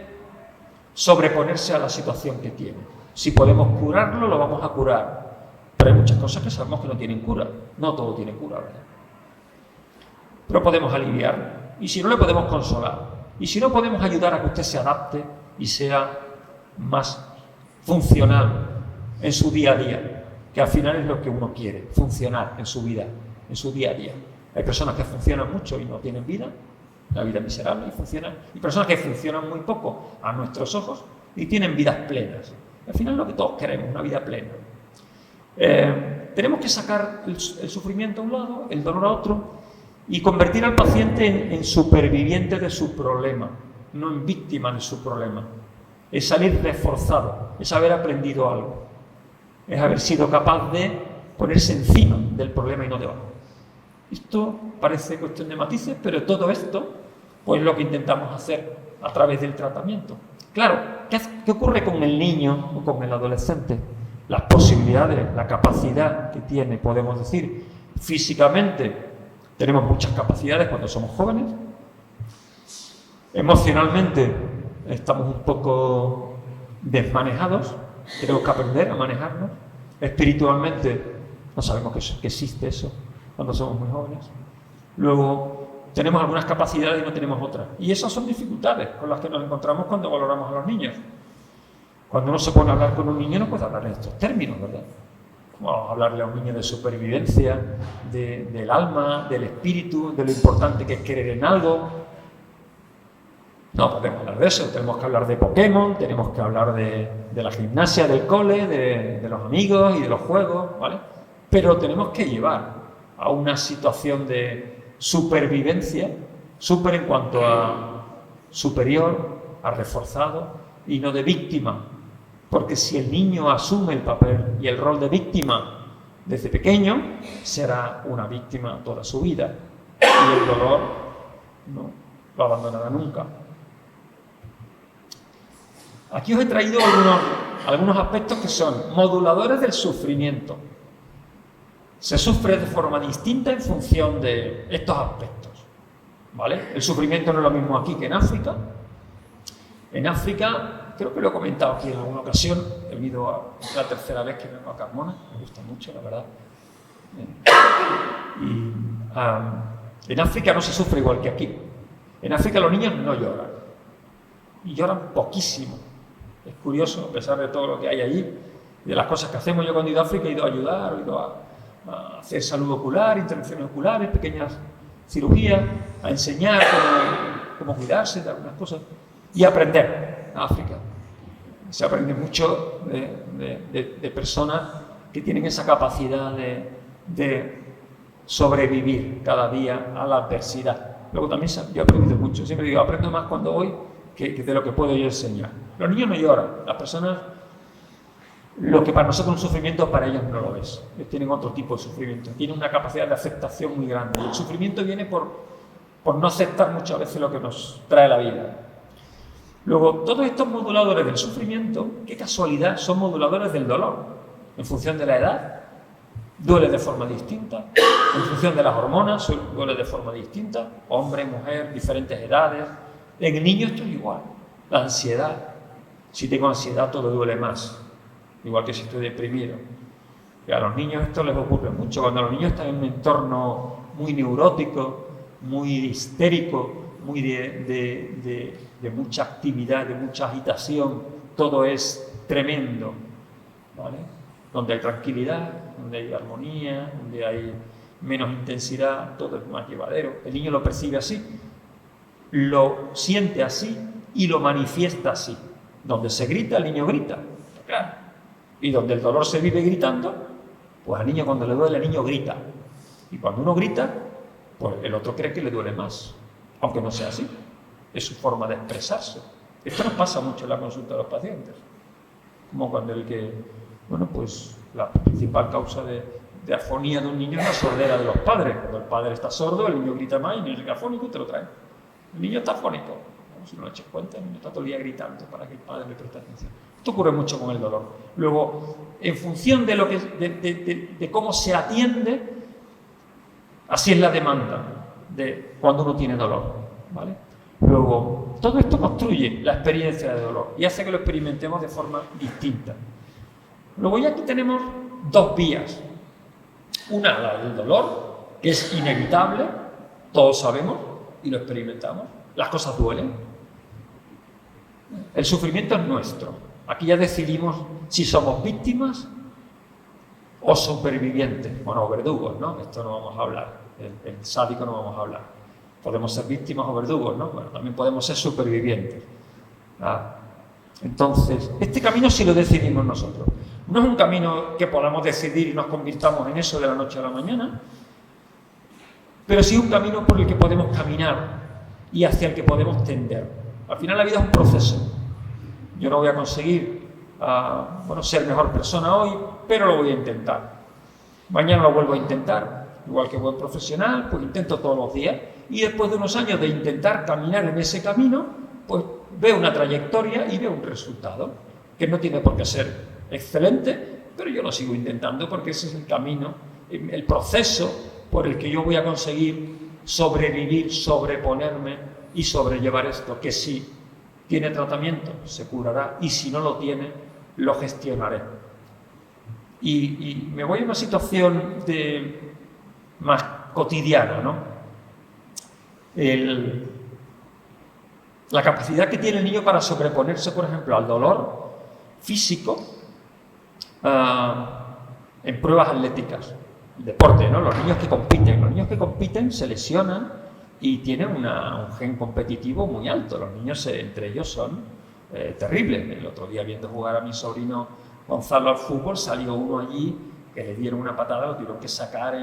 sobreponerse a la situación que tiene. Si podemos curarlo, lo vamos a curar. Pero hay muchas cosas que sabemos que no tienen cura. No todo tiene cura, ¿verdad? Pero podemos aliviar. Y si no, le podemos consolar. Y si no, podemos ayudar a que usted se adapte y sea más funcional en su día a día, que al final es lo que uno quiere, funcionar en su vida, en su día a día. Hay personas que funcionan mucho y no tienen vida, una vida miserable, y funcionan, y personas que funcionan muy poco a nuestros ojos y tienen vidas plenas. Al final es lo que todos queremos, una vida plena. Tenemos que sacar el sufrimiento a un lado, el dolor a otro, y convertir al paciente en superviviente de su problema, no en víctima de su problema. Es salir reforzado, es haber aprendido algo, es haber sido capaz de ponerse encima del problema y no debajo. Esto parece cuestión de matices, pero todo esto pues es lo que intentamos hacer a través del tratamiento. Claro, ¿qué ocurre con el niño o con el adolescente? Las posibilidades, la capacidad que tiene, podemos decir, físicamente Tenemos muchas capacidades cuando somos jóvenes. Emocionalmente estamos un poco desmanejados, tenemos que aprender a manejarnos. Espiritualmente no sabemos que existe eso cuando somos muy jóvenes. Luego tenemos algunas capacidades y no tenemos otras. Y esas son dificultades con las que nos encontramos cuando valoramos a los niños. Cuando uno se pone a hablar con un niño no puede hablar en estos términos, ¿verdad? Vamos a hablarle a un niño de supervivencia, del alma, del espíritu, de lo importante que es querer en algo. No podemos hablar de eso, tenemos que hablar de Pokémon, tenemos que hablar de la gimnasia del cole, de los amigos y de los juegos, ¿vale? Pero tenemos que llevar a una situación de supervivencia, super en cuanto a superior, a reforzado, y no de víctima. Porque si el niño asume el papel y el rol de víctima desde pequeño, será una víctima toda su vida. Y el dolor no lo abandonará nunca. Aquí os he traído algunos aspectos que son moduladores del sufrimiento. Se sufre de forma distinta en función de estos aspectos, ¿vale? El sufrimiento no es lo mismo aquí que en África. En África, creo que lo he comentado aquí en alguna ocasión, he venido la tercera vez que vengo a Carmona, me gusta mucho, la verdad. En África no se sufre igual que aquí. En África los niños no lloran, y lloran poquísimo. Es curioso, a pesar de todo lo que hay allí, de las cosas que hacemos. Yo cuando he ido a África he ido a ayudar, he ido a hacer salud ocular, intervenciones oculares, pequeñas cirugías, a enseñar cómo cuidarse de algunas cosas y aprender a África. Se aprende mucho de personas que tienen esa capacidad de sobrevivir cada día a la adversidad. Luego también yo he aprendido mucho, siempre digo, aprendo más cuando voy que de lo que puedo yo enseñar. Los niños no lloran, las personas, lo que para nosotros es un sufrimiento, para ellos no lo es. Ellos tienen otro tipo de sufrimiento, tienen una capacidad de aceptación muy grande. Y el sufrimiento viene por no aceptar muchas veces lo que nos trae la vida. Luego, todos estos moduladores del sufrimiento, qué casualidad, son moduladores del dolor. En función de la edad, duele de forma distinta. En función de las hormonas, duele de forma distinta. Hombre, mujer, diferentes edades. En el niño esto es igual. La ansiedad. Si tengo ansiedad, todo duele más. Igual que si estoy deprimido. Y a los niños esto les ocurre mucho. Cuando los niños están en un entorno muy neurótico, muy histérico, muy de mucha actividad, de mucha agitación, todo es tremendo, ¿vale? Donde hay tranquilidad, donde hay armonía, donde hay menos intensidad, todo es más llevadero. El niño lo percibe así, lo siente así y lo manifiesta así. Donde se grita, el niño grita, claro. Y donde el dolor se vive gritando, pues al niño cuando le duele, el niño grita. Y cuando uno grita, pues el otro cree que le duele más, aunque no sea así. Es su forma de expresarse. Esto nos pasa mucho en la consulta de los pacientes. Como cuando pues la principal causa de afonía de un niño es la sordera de los padres. Cuando el padre está sordo, el niño grita más y el niño es afónico y te lo traen. El niño está afónico. Si no lo eches cuenta, el niño está todo el día gritando para que el padre le preste atención. Esto ocurre mucho con el dolor. Luego, en función de cómo se atiende, así es la demanda de cuando uno tiene dolor, ¿vale? Luego, todo esto construye la experiencia de dolor y hace que lo experimentemos de forma distinta. Luego ya aquí tenemos dos vías. Una, la del dolor, que es inevitable, todos sabemos y lo experimentamos. Las cosas duelen. El sufrimiento es nuestro. Aquí ya decidimos si somos víctimas o supervivientes. Bueno, o verdugos, ¿no? Esto no vamos a hablar. El sádico no vamos a hablar. Podemos ser víctimas o verdugos, ¿no? Bueno, también podemos ser supervivientes. Entonces, este camino sí lo decidimos nosotros. No es un camino que podamos decidir y nos convirtamos en eso de la noche a la mañana, pero sí un camino por el que podemos caminar y hacia el que podemos tender. Al final la vida es un proceso. Yo no voy a conseguir ser mejor persona hoy, pero lo voy a intentar. Mañana lo vuelvo a intentar. Igual que buen profesional, pues intento todos los días. Y después de unos años de intentar caminar en ese camino, pues veo una trayectoria y veo un resultado, que no tiene por qué ser excelente, pero yo lo sigo intentando porque ese es el camino, el proceso por el que yo voy a conseguir sobrevivir, sobreponerme y sobrellevar esto, que si tiene tratamiento se curará y si no lo tiene lo gestionaré. Y me voy a una situación más cotidiana, ¿no? La capacidad que tiene el niño para sobreponerse, por ejemplo, al dolor físico en pruebas atléticas, deporte, ¿no? Los niños que compiten se lesionan y tienen un gen competitivo muy alto. Los niños entre ellos son terribles. El otro día, viendo jugar a mi sobrino Gonzalo al fútbol, salió uno allí que le dieron una patada, lo tuvieron que sacar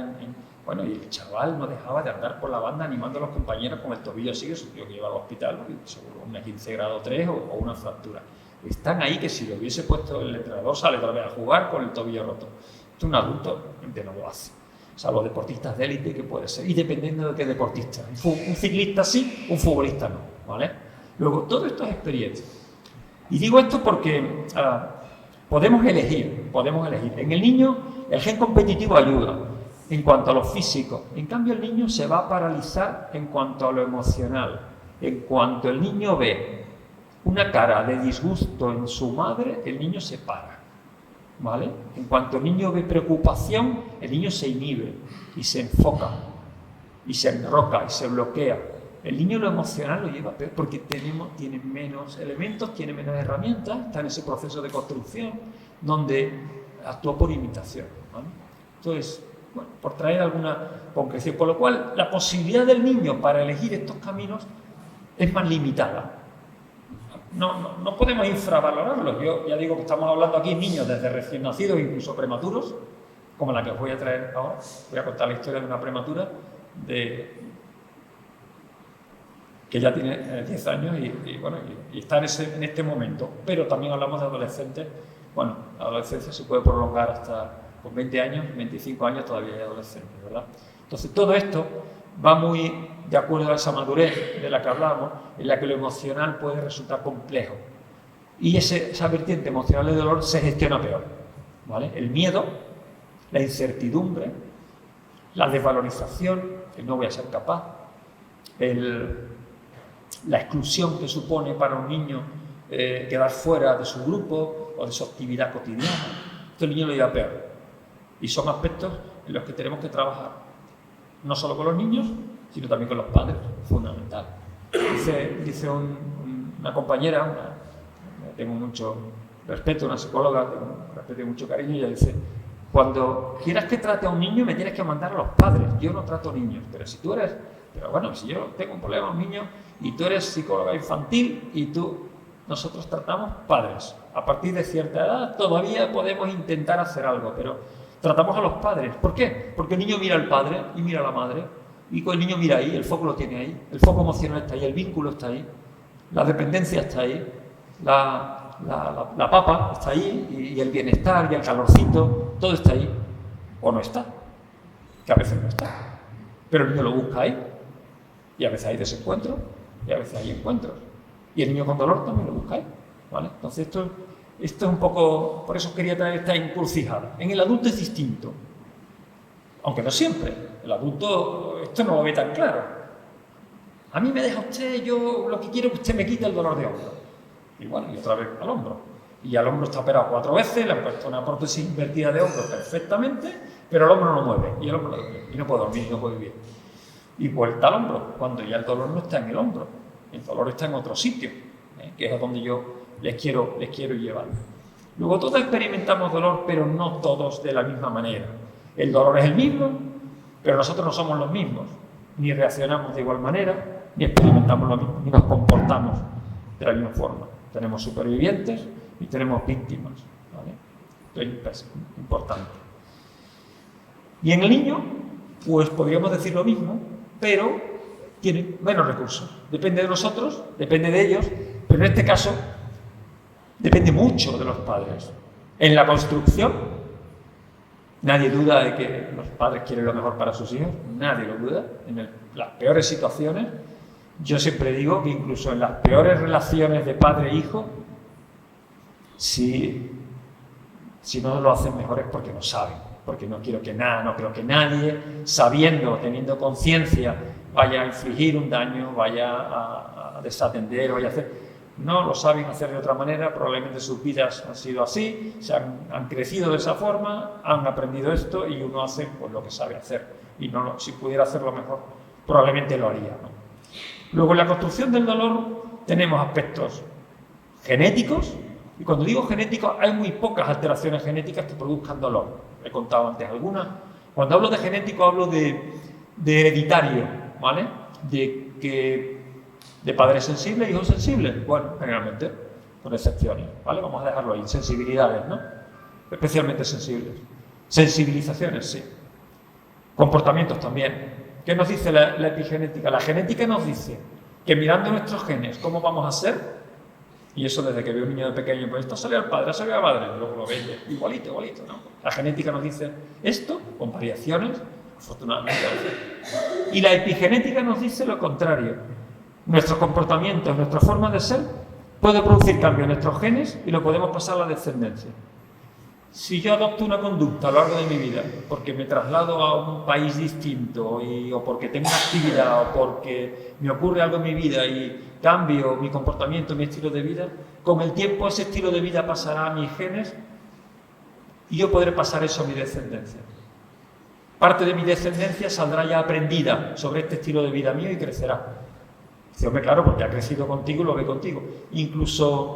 bueno, y el chaval no dejaba de andar por la banda animando a los compañeros con el tobillo así, que se tuvo que llevar al hospital, seguro una 15 grado 3 o una fractura. Están ahí que si lo hubiese puesto el entrenador sale otra vez a jugar con el tobillo roto. Esto un adulto no lo hace. O sea, los deportistas de élite, que puede ser, y dependiendo de qué deportista. Un ciclista sí, un futbolista no, ¿vale? Luego, todo esto es experiencia. Y digo esto porque podemos elegir. En el niño, el gen competitivo ayuda en cuanto a lo físico. En cambio, el niño se va a paralizar en cuanto a lo emocional. En cuanto el niño ve una cara de disgusto en su madre, el niño se para, ¿vale? En cuanto el niño ve preocupación, el niño se inhibe y se enfoca y se enroca y se bloquea. El niño lo emocional lo lleva peor porque tiene menos elementos, tiene menos herramientas, está en ese proceso de construcción donde actúa por imitación, ¿vale? Entonces, bueno, por traer alguna concreción, con lo cual la posibilidad del niño para elegir estos caminos es más limitada. No podemos infravalorarlos. Yo ya digo que estamos hablando aquí de niños desde recién nacidos, incluso prematuros, como la que os voy a traer ahora. Voy a contar la historia de una prematura que ya tiene 10 años y está en este momento. Pero también hablamos de adolescentes. Bueno, la adolescencia se puede prolongar hasta con 20 años, 25 años todavía hay adolescentes, ¿verdad? Entonces todo esto va muy de acuerdo a esa madurez de la que hablamos, en la que lo emocional puede resultar complejo. Y esa vertiente emocional de dolor se gestiona peor, ¿vale? El miedo, la incertidumbre, la desvalorización, que no voy a ser capaz, la exclusión que supone para un niño quedar fuera de su grupo o de su actividad cotidiana. Esto el niño lo lleva peor. Y son aspectos en los que tenemos que trabajar, no solo con los niños, sino también con los padres, fundamental. Dice una compañera, tengo mucho respeto, una psicóloga, tengo respeto y mucho cariño, y ella dice: cuando quieras que trate a un niño me tienes que mandar a los padres, yo no trato niños, pero si yo tengo un problema con un niño y tú eres psicóloga infantil y nosotros tratamos padres. A partir de cierta edad todavía podemos intentar hacer algo, pero tratamos a los padres. ¿Por qué? Porque el niño mira al padre y mira a la madre, y el niño mira ahí, el foco lo tiene ahí, el foco emocional está ahí, el vínculo está ahí, la dependencia está ahí, la papa está ahí, y el bienestar y el calorcito, todo está ahí. O no está, que a veces no está, pero el niño lo busca ahí, y a veces hay desencuentros y a veces hay encuentros, y el niño con dolor también lo busca ahí, ¿vale? Entonces esto es un poco, por eso quería traer esta encrucijada. En el adulto es distinto, aunque no siempre. El adulto esto no lo ve tan claro. A mí me deja usted, yo lo que quiero es que usted me quite el dolor de hombro. Y bueno, y otra vez al hombro. Y al hombro está operado 4 veces, le han puesto una prótesis invertida de hombro perfectamente, pero el hombro no lo mueve, y el hombro no duele, y no puede dormir, no puede vivir. Y vuelta al hombro, cuando ya el dolor no está en el hombro, el dolor está en otro sitio, que es a donde yo les quiero llevar. Luego todos experimentamos dolor, pero no todos de la misma manera. El dolor es el mismo, pero nosotros no somos los mismos. Ni reaccionamos de igual manera, ni experimentamos lo mismo, ni nos comportamos de la misma forma. Tenemos supervivientes y tenemos víctimas, ¿vale? Esto es importante. Y en el niño, pues podríamos decir lo mismo, pero tiene menos recursos. Depende de nosotros, depende de ellos, pero en este caso depende mucho de los padres. En la construcción, nadie duda de que los padres quieren lo mejor para sus hijos, nadie lo duda. En las peores situaciones, yo siempre digo que incluso en las peores relaciones de padre e hijo, si no lo hacen mejor es porque no saben. porque no quiero que nadie, sabiendo, teniendo conciencia, vaya a infligir un daño, vaya a desatender, vaya a hacer. No lo saben hacer de otra manera, probablemente sus vidas han sido así, han crecido de esa forma, han aprendido esto y uno hace pues, lo que sabe hacer. Y no, si pudiera hacerlo mejor, probablemente lo haría, ¿no? Luego, en la construcción del dolor tenemos aspectos genéticos, y cuando digo genéticos, hay muy pocas alteraciones genéticas que produzcan dolor. He contado antes algunas. Cuando hablo de genético, hablo de hereditario, ¿vale? De padres sensibles, hijos sensibles. Bueno, generalmente, con excepciones, ¿vale? Vamos a dejarlo ahí. Sensibilidades, ¿no? Especialmente sensibles. Sensibilizaciones, sí. Comportamientos también. ¿Qué nos dice la epigenética? La genética nos dice que mirando nuestros genes, ¿cómo vamos a ser? Y eso desde que veo a un niño de pequeño, pues esto sale al padre, sale a la madre, y luego lo ve igualito, ¿no? La genética nos dice esto, con variaciones, afortunadamente. Y la epigenética nos dice lo contrario. Nuestros comportamientos, nuestra forma de ser, puede producir cambios en nuestros genes y lo podemos pasar a la descendencia. Si yo adopto una conducta a lo largo de mi vida, porque me traslado a un país distinto, o porque tengo una actividad, o porque me ocurre algo en mi vida y cambio mi comportamiento, mi estilo de vida, con el tiempo ese estilo de vida pasará a mis genes y yo podré pasar eso a mi descendencia. Parte de mi descendencia saldrá ya aprendida sobre este estilo de vida mío y crecerá. Dice, hombre, claro, porque ha crecido contigo y lo ve contigo. Incluso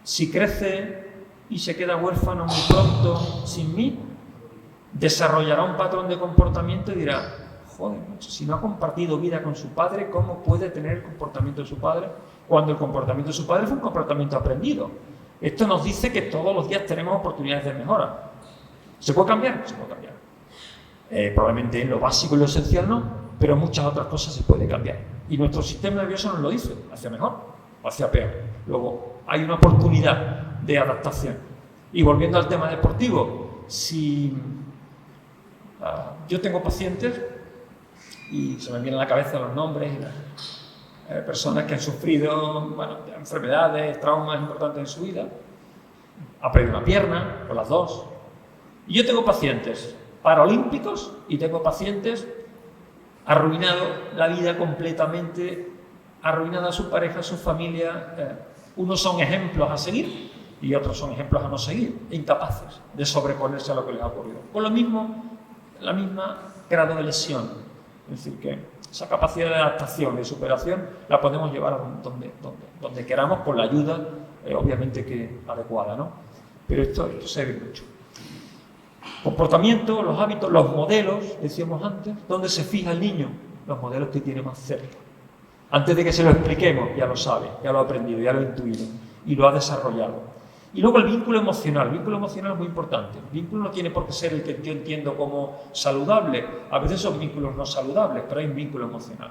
si crece y se queda huérfano muy pronto sin mí, desarrollará un patrón de comportamiento y dirá, joder, si no ha compartido vida con su padre, ¿cómo puede tener el comportamiento de su padre cuando el comportamiento de su padre fue un comportamiento aprendido? Esto nos dice que todos los días tenemos oportunidades de mejora. ¿Se puede cambiar? Se puede cambiar. Probablemente en lo básico y lo esencial no, pero en muchas otras cosas se puede cambiar. Y nuestro sistema nervioso nos lo dice, hacia mejor o hacia peor. Luego, hay una oportunidad de adaptación. Y volviendo al tema deportivo, si yo tengo pacientes, y se me vienen a la cabeza los nombres, personas que han sufrido enfermedades, traumas importantes en su vida, han perdido una pierna o las dos. Y yo tengo pacientes paralímpicos y tengo pacientes arruinado la vida completamente, arruinada su pareja, su familia. Unos son ejemplos a seguir y otros son ejemplos a no seguir, incapaces de sobreponerse a lo que les ha ocurrido. Con la misma grado de lesión. Es decir, que esa capacidad de adaptación, de superación, la podemos llevar a donde queramos con la ayuda, obviamente que adecuada, ¿no? Pero esto se ve mucho. Comportamiento, los hábitos, los modelos, decíamos antes, ¿dónde se fija el niño? Los modelos que tiene más cerca. Antes de que se lo expliquemos, ya lo sabe, ya lo ha aprendido, ya lo ha intuido y lo ha desarrollado. Y luego el vínculo emocional. El vínculo emocional es muy importante. El vínculo no tiene por qué ser el que yo entiendo como saludable. A veces son vínculos no saludables, pero hay un vínculo emocional.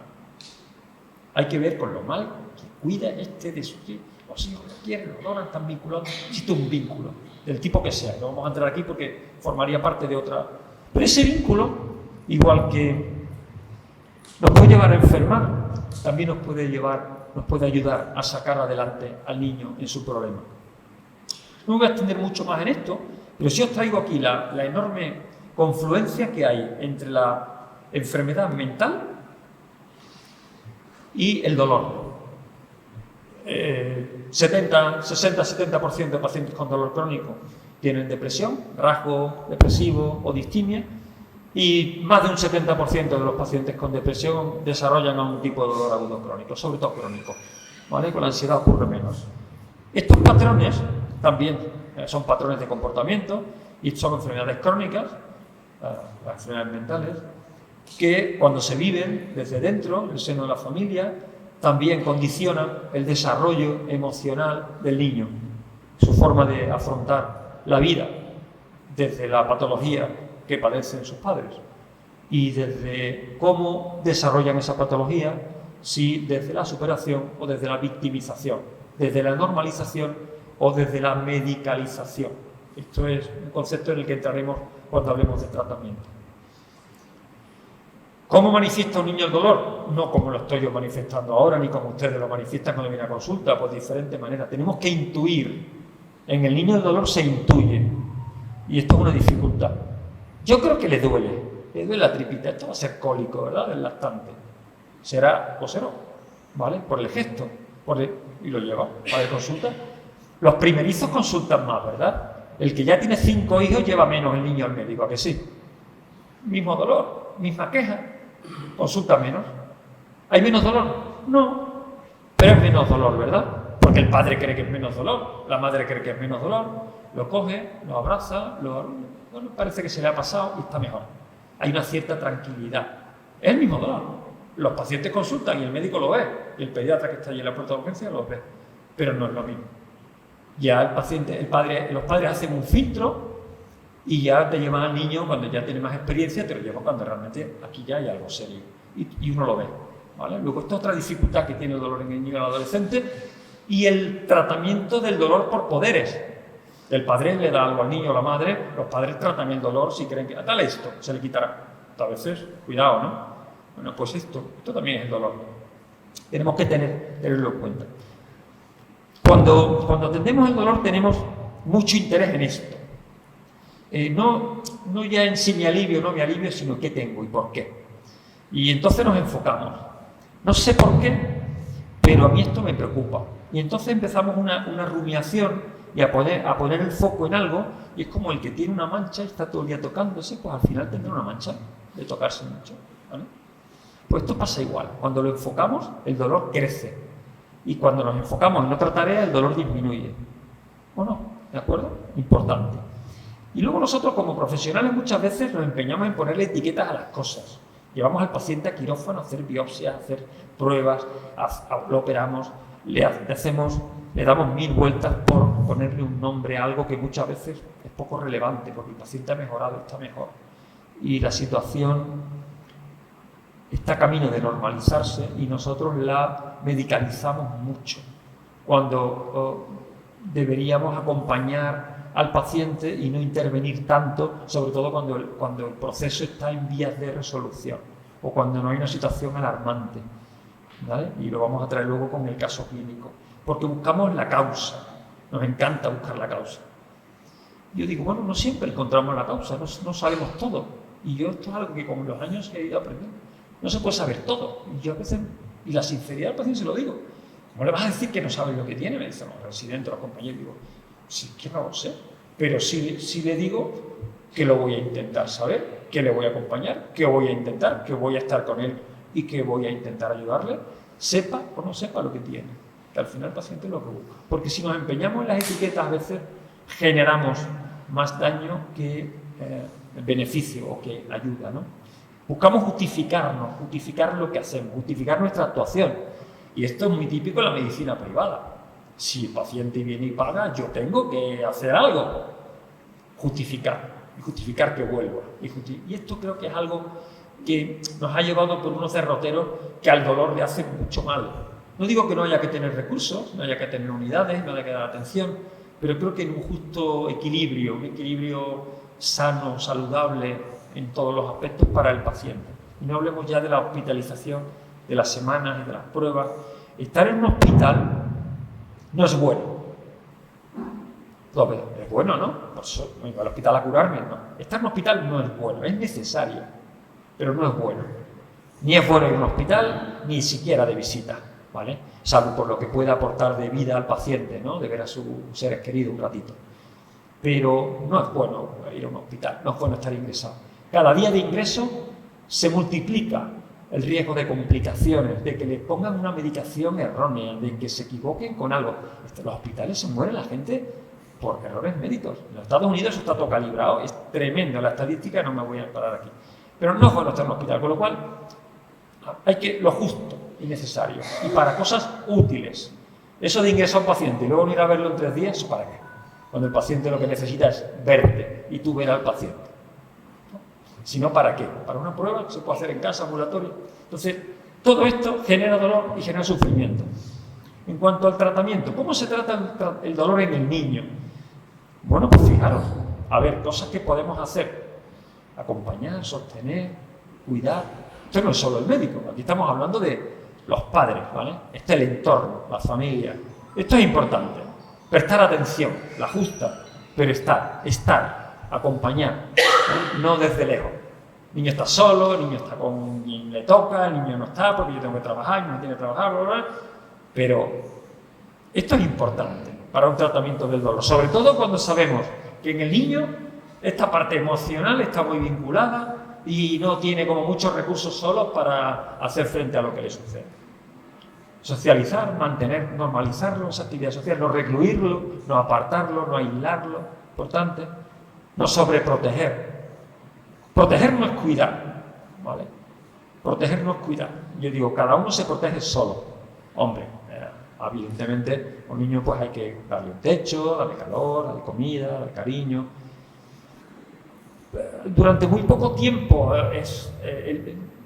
Hay que ver con lo mal que cuida de sus hijos. Los hijos lo quieren, lo adoran, están vinculados. Existe un vínculo, del tipo que sea. No vamos a entrar aquí porque formaría parte de otra. Pero ese vínculo, igual que nos puede llevar a enfermar, también nos puede ayudar a sacar adelante al niño en su problema. No me voy a extender mucho más en esto, pero sí os traigo aquí la enorme confluencia que hay entre la enfermedad mental y el dolor. 60-70% de pacientes con dolor crónico tienen depresión, rasgo depresivo o distimia, y más de un 70% de los pacientes con depresión desarrollan algún tipo de dolor agudo crónico, sobre todo crónico, ¿vale? Con la ansiedad ocurre menos. Estos patrones también son patrones de comportamiento y son enfermedades crónicas, las enfermedades mentales, que cuando se viven desde dentro, en el seno de la familia, también condicionan el desarrollo emocional del niño, su forma de afrontar la vida, desde la patología que padecen sus padres y desde cómo desarrollan esa patología, si desde la superación o desde la victimización, desde la normalización o desde la medicalización. Esto es un concepto en el que entraremos cuando hablemos de tratamiento. ¿Cómo manifiesta un niño el dolor? No como lo estoy yo manifestando ahora, ni como ustedes lo manifiestan cuando vienen a consulta, pues de diferentes maneras. Tenemos que intuir. En el niño el dolor se intuye. Y esto es una dificultad. Yo creo que le duele la tripita. Esto va a ser cólico, ¿verdad? Del lactante. Será cosero, ¿vale? Por el gesto. Y lo lleva a la consulta. Los primerizos consultan más, ¿verdad? El que ya tiene 5 hijos lleva menos el niño al médico, ¿a que sí? Mismo dolor, misma queja, consulta menos. ¿Hay menos dolor? No, pero es menos dolor, ¿verdad? Porque el padre cree que es menos dolor, la madre cree que es menos dolor, lo coge, lo abraza, bueno, parece que se le ha pasado y está mejor. Hay una cierta tranquilidad. Es el mismo dolor. Los pacientes consultan y el médico lo ve, y el pediatra que está allí en la puerta de urgencia lo ve, pero no es lo mismo. Ya los padres hacen un filtro y ya te llevan al niño cuando ya tiene más experiencia, te lo llevan cuando realmente aquí ya hay algo serio y uno lo ve, ¿vale? Luego esta otra dificultad que tiene el dolor en el niño y el adolescente y el tratamiento del dolor por poderes. El padre le da algo al niño o la madre, los padres tratan el dolor si creen que dale esto, se le quitará. A veces, cuidado, ¿no? Bueno, pues esto también es el dolor. Tenemos que tenerlo en cuenta. Cuando atendemos el dolor tenemos mucho interés en esto. No ya en si me alivio o no me alivio, sino qué tengo y por qué. Y entonces nos enfocamos. No sé por qué, pero a mí esto me preocupa. Y entonces empezamos una rumiación y a poner el foco en algo, y es como el que tiene una mancha y está todo el día tocándose, pues al final tendrá una mancha de tocarse mucho, ¿vale? Pues esto pasa igual. Cuando lo enfocamos, el dolor crece. Y cuando nos enfocamos en otra tarea, el dolor disminuye. ¿O no? ¿De acuerdo? Importante. Y luego nosotros como profesionales muchas veces nos empeñamos en ponerle etiquetas a las cosas. Llevamos al paciente a quirófano a hacer biopsias, a hacer pruebas, lo operamos, le damos 1000 vueltas por ponerle un nombre a algo que muchas veces es poco relevante, porque el paciente ha mejorado, está mejor. Y la situación está camino de normalizarse y nosotros la medicalizamos mucho, cuando deberíamos acompañar al paciente y no intervenir tanto, sobre todo cuando el proceso está en vías de resolución o cuando no hay una situación alarmante, ¿vale? Y lo vamos a traer luego con el caso clínico, porque buscamos la causa, nos encanta buscar la causa. Yo digo, bueno, no siempre encontramos la causa, no sabemos todo, y yo esto es algo que con los años he ido aprendiendo. No se puede saber todo. Y yo a veces, y la sinceridad al paciente se lo digo. ¿Cómo le vas a decir que no sabes lo que tiene? Me dicen los residentes, los compañeros. Digo, sí, que no lo sé. Pero sí le digo que lo voy a intentar saber, que le voy a acompañar, que voy a intentar, que voy a estar con él y que voy a intentar ayudarle, sepa o no sepa lo que tiene. Que al final el paciente lo busca. Porque si nos empeñamos en las etiquetas, a veces generamos más daño que beneficio o que ayuda, ¿no? Buscamos justificar lo que hacemos, justificar nuestra actuación. Y esto es muy típico en la medicina privada. Si el paciente viene y paga, yo tengo que hacer algo. Justificar que vuelva. Y esto creo que es algo que nos ha llevado por unos derroteros que al dolor le hace mucho mal. No digo que no haya que tener recursos, no haya que tener unidades, no haya que dar atención, pero creo que en un justo equilibrio, un equilibrio sano, saludable, en todos los aspectos para el paciente. Y no hablemos ya de la hospitalización, de las semanas y de las pruebas. Estar en un hospital no es bueno. Es bueno, ¿no? Pues me voy al hospital a curarme, no. Estar en un hospital no es bueno, es necesario, pero no es bueno. Ni es bueno ir a un hospital, ni siquiera de visita, ¿vale? Salvo por lo que pueda aportar de vida al paciente, ¿no? De ver a sus seres queridos un ratito. Pero no es bueno ir a un hospital, no es bueno estar ingresado. Cada día de ingreso se multiplica el riesgo de complicaciones, de que le pongan una medicación errónea, de que se equivoquen con algo. En los hospitales se muere la gente por errores médicos. En los Estados Unidos eso está todo calibrado, es tremendo la estadística, no me voy a parar aquí. Pero no es bueno estar en un hospital, con lo cual hay que lo justo y necesario, y para cosas útiles. Eso de ingresar a un paciente y luego ir a verlo en 3 días, ¿eso para qué? Cuando el paciente lo que necesita es verte y tú ver al paciente. Si no, ¿para qué? Para una prueba que se puede hacer en casa, ambulatorio. Entonces, todo esto genera dolor y genera sufrimiento. En cuanto al tratamiento, ¿cómo se trata el dolor en el niño? Bueno, pues fijaros, a ver, cosas que podemos hacer. Acompañar, sostener, cuidar. Esto no es solo el médico, aquí estamos hablando de los padres, ¿vale? Este es el entorno, la familia. Esto es importante. Prestar atención, la justa, pero estar, acompañar. no desde lejos. El niño está solo, el niño está con quien le toca, el niño no está porque yo tengo que trabajar, no tiene que trabajar, bla, bla, bla. Pero esto es importante para un tratamiento del dolor, sobre todo cuando sabemos que en el niño esta parte emocional está muy vinculada y no tiene como muchos recursos solos para hacer frente a lo que le sucede. Socializar, mantener, normalizarlo, esa actividad social, no recluirlo, no apartarlo, no aislarlo, importante, no sobreproteger. Proteger no es cuidar, ¿vale? Proteger no es cuidar. Yo digo, cada uno se protege solo. Hombre, evidentemente, a un niño pues hay que darle un techo, darle calor, darle comida, darle cariño. Durante muy poco tiempo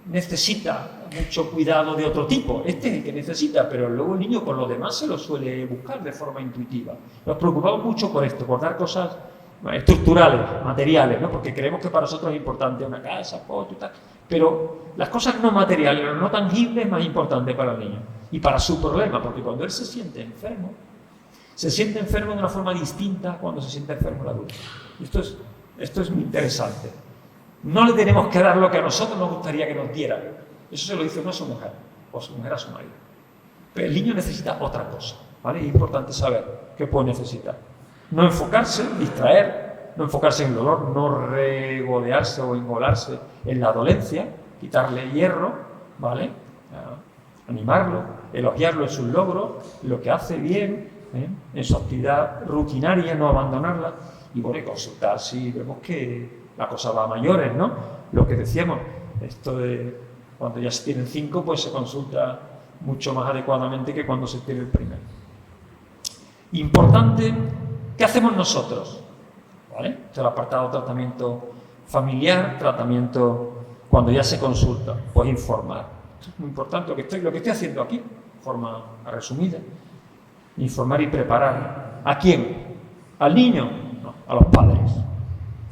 necesita mucho cuidado de otro tipo. Este es el que necesita, pero luego el niño por lo demás se lo suele buscar de forma intuitiva. Nos preocupamos mucho por esto, por dar cosas estructurales, materiales, ¿no? Porque creemos que para nosotros es importante una casa, coche y tal. Pero las cosas no materiales, lo no tangibles es más importante para el niño y para su problema, porque cuando él se siente enfermo de una forma distinta a cuando se siente enfermo el adulto. Esto es muy interesante. No le tenemos que dar lo que a nosotros nos gustaría que nos diera. Eso se lo dice uno a su mujer, o su mujer a su marido. Pero el niño necesita otra cosa, ¿vale? Es importante saber qué puede necesitar. No enfocarse, distraer, no enfocarse en el dolor, no regodearse o engolarse en la dolencia, quitarle hierro, ¿vale? Animarlo, elogiarlo en sus logros, lo que hace bien, en su actividad rutinaria, no abandonarla, y bueno, y consultar si vemos que la cosa va a mayores, ¿no? Lo que decíamos, esto de cuando ya se tienen 5, pues se consulta mucho más adecuadamente que cuando se tiene el primero. Importante, ¿qué hacemos nosotros? ¿Vale? Este es el apartado tratamiento familiar, tratamiento cuando ya se consulta, pues informar. Esto es muy importante, lo que estoy haciendo aquí, de forma resumida. Informar y preparar. ¿A quién? ¿Al niño? No, a los padres.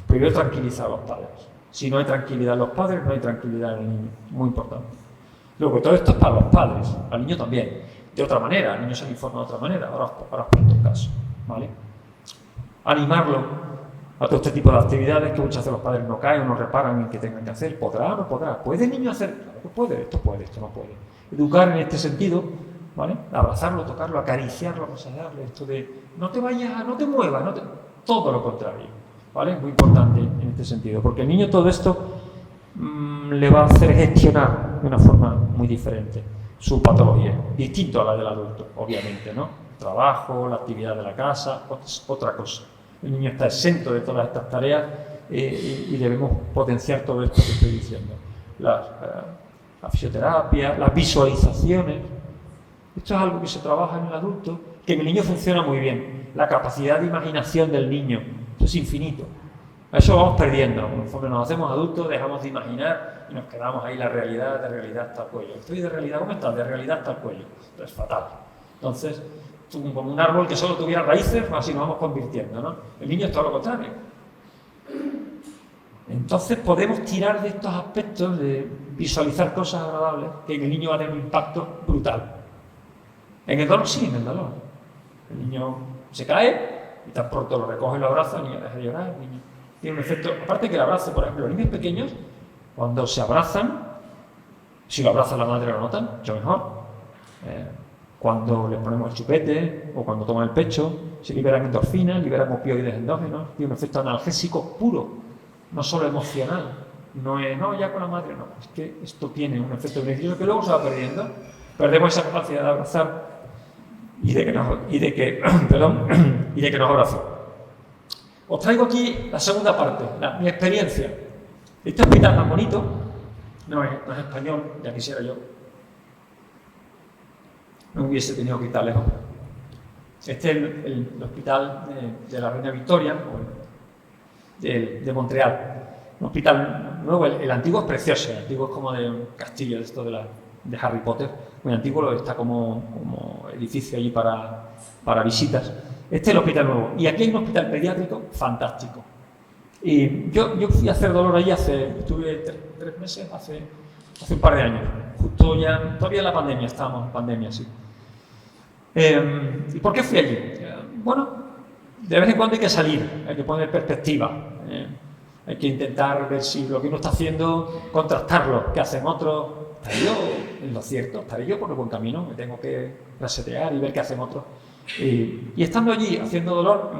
Primero tranquilizar a los padres. Si no hay tranquilidad en los padres, no hay tranquilidad en el niño. Muy importante. Luego, todo esto es para los padres, al niño también. De otra manera, el niño se le informa de otra manera. Ahora os cuento un caso, ¿vale? Animarlo a todo este tipo de actividades que muchas veces los padres no caen o no reparan en que tengan que hacer. ¿Podrá o no podrá? ¿Puede el niño hacer? Claro que puede, esto no puede. Educar en este sentido, ¿vale? Abrazarlo, tocarlo, acariciarlo, masajearle, esto de no te vayas, no te muevas, todo lo contrario, ¿vale? Muy importante en este sentido, porque el niño todo esto le va a hacer gestionar de una forma muy diferente su patología, distinto a la del adulto, obviamente, ¿no? El trabajo, la actividad de la casa, otra cosa. El niño está exento de todas estas tareas y debemos potenciar todo esto que estoy diciendo. La fisioterapia, las visualizaciones. Esto es algo que se trabaja en el adulto, que en el niño funciona muy bien. La capacidad de imaginación del niño, esto es infinito. A eso vamos perdiendo. Conforme nos hacemos adultos, dejamos de imaginar y nos quedamos ahí de realidad hasta el cuello. Estoy de realidad, ¿cómo estás? De realidad hasta el cuello. Esto es fatal. Entonces, como un árbol que solo tuviera raíces, así nos vamos convirtiendo, ¿no? El niño es todo lo contrario. Entonces podemos tirar de estos aspectos de visualizar cosas agradables que en el niño va a tener un impacto brutal. En el dolor sí, en el dolor. El niño se cae y tan pronto lo recoge y lo abraza, el niño deja de llorar, el niño tiene un efecto, aparte que el abrazo, por ejemplo, los niños pequeños, cuando se abrazan, si lo abraza la madre lo notan, mucho mejor. Cuando les ponemos el chupete o cuando toman el pecho, se liberan endorfinas, liberan opioides endógenos, tiene un efecto analgésico puro, no solo emocional. No es, no, ya con la madre, no. Es que esto tiene un efecto beneficioso que luego se va perdiendo. Perdemos esa capacidad de abrazar y de que nos abracen. Os traigo aquí la segunda parte, mi experiencia. Este hospital tan bonito, no es español, ya quisiera yo. No hubiese tenido que estar lejos. Este es el hospital de la Reina Victoria, de Montreal. Un hospital nuevo, el antiguo es precioso, el antiguo es como de un castillo de esto de Harry Potter, muy antiguo, está como edificio allí para visitas. Este es el hospital nuevo. Y aquí hay un hospital pediátrico fantástico. Y yo fui a hacer dolor allí estuve 3 meses, hace un par de años. Justo ya, todavía en la pandemia, estábamos en pandemia, sí. ¿Y por qué fui allí? Bueno, de vez en cuando hay que salir, hay que poner perspectiva. Hay que intentar ver si lo que uno está haciendo, contrastarlo, que hacen otros. ¿Estaré yo en lo cierto? ¿Estaré yo por el buen camino? Me tengo que resetear y ver qué hacen otros. Y estando allí, haciendo dolor,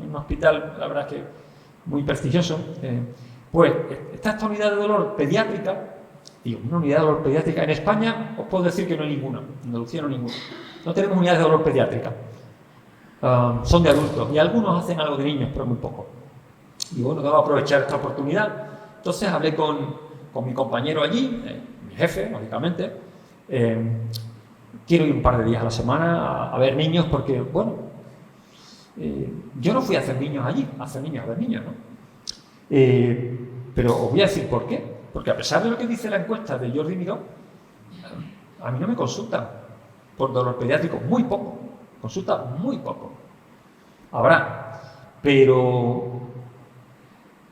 en un hospital, la verdad es que muy prestigioso, pues está esta unidad de dolor pediátrica. Digo, una unidad de dolor pediátrica. En España os puedo decir que no hay ninguna. En Andalucía no hay ninguna. No tenemos unidades de dolor pediátrica. Son de adultos. Y algunos hacen algo de niños, pero muy poco. Y bueno, debo aprovechar esta oportunidad. Entonces hablé con mi compañero allí, mi jefe, lógicamente. Quiero ir un par de días a la semana a ver niños porque, bueno, yo no fui a hacer niños allí, a ver niños, ¿no? Pero os voy a decir por qué. Porque a pesar de lo que dice la encuesta de Jordi Miró, a mí no me consultan por dolor pediátrico, muy poco. Consulta muy poco. Habrá, pero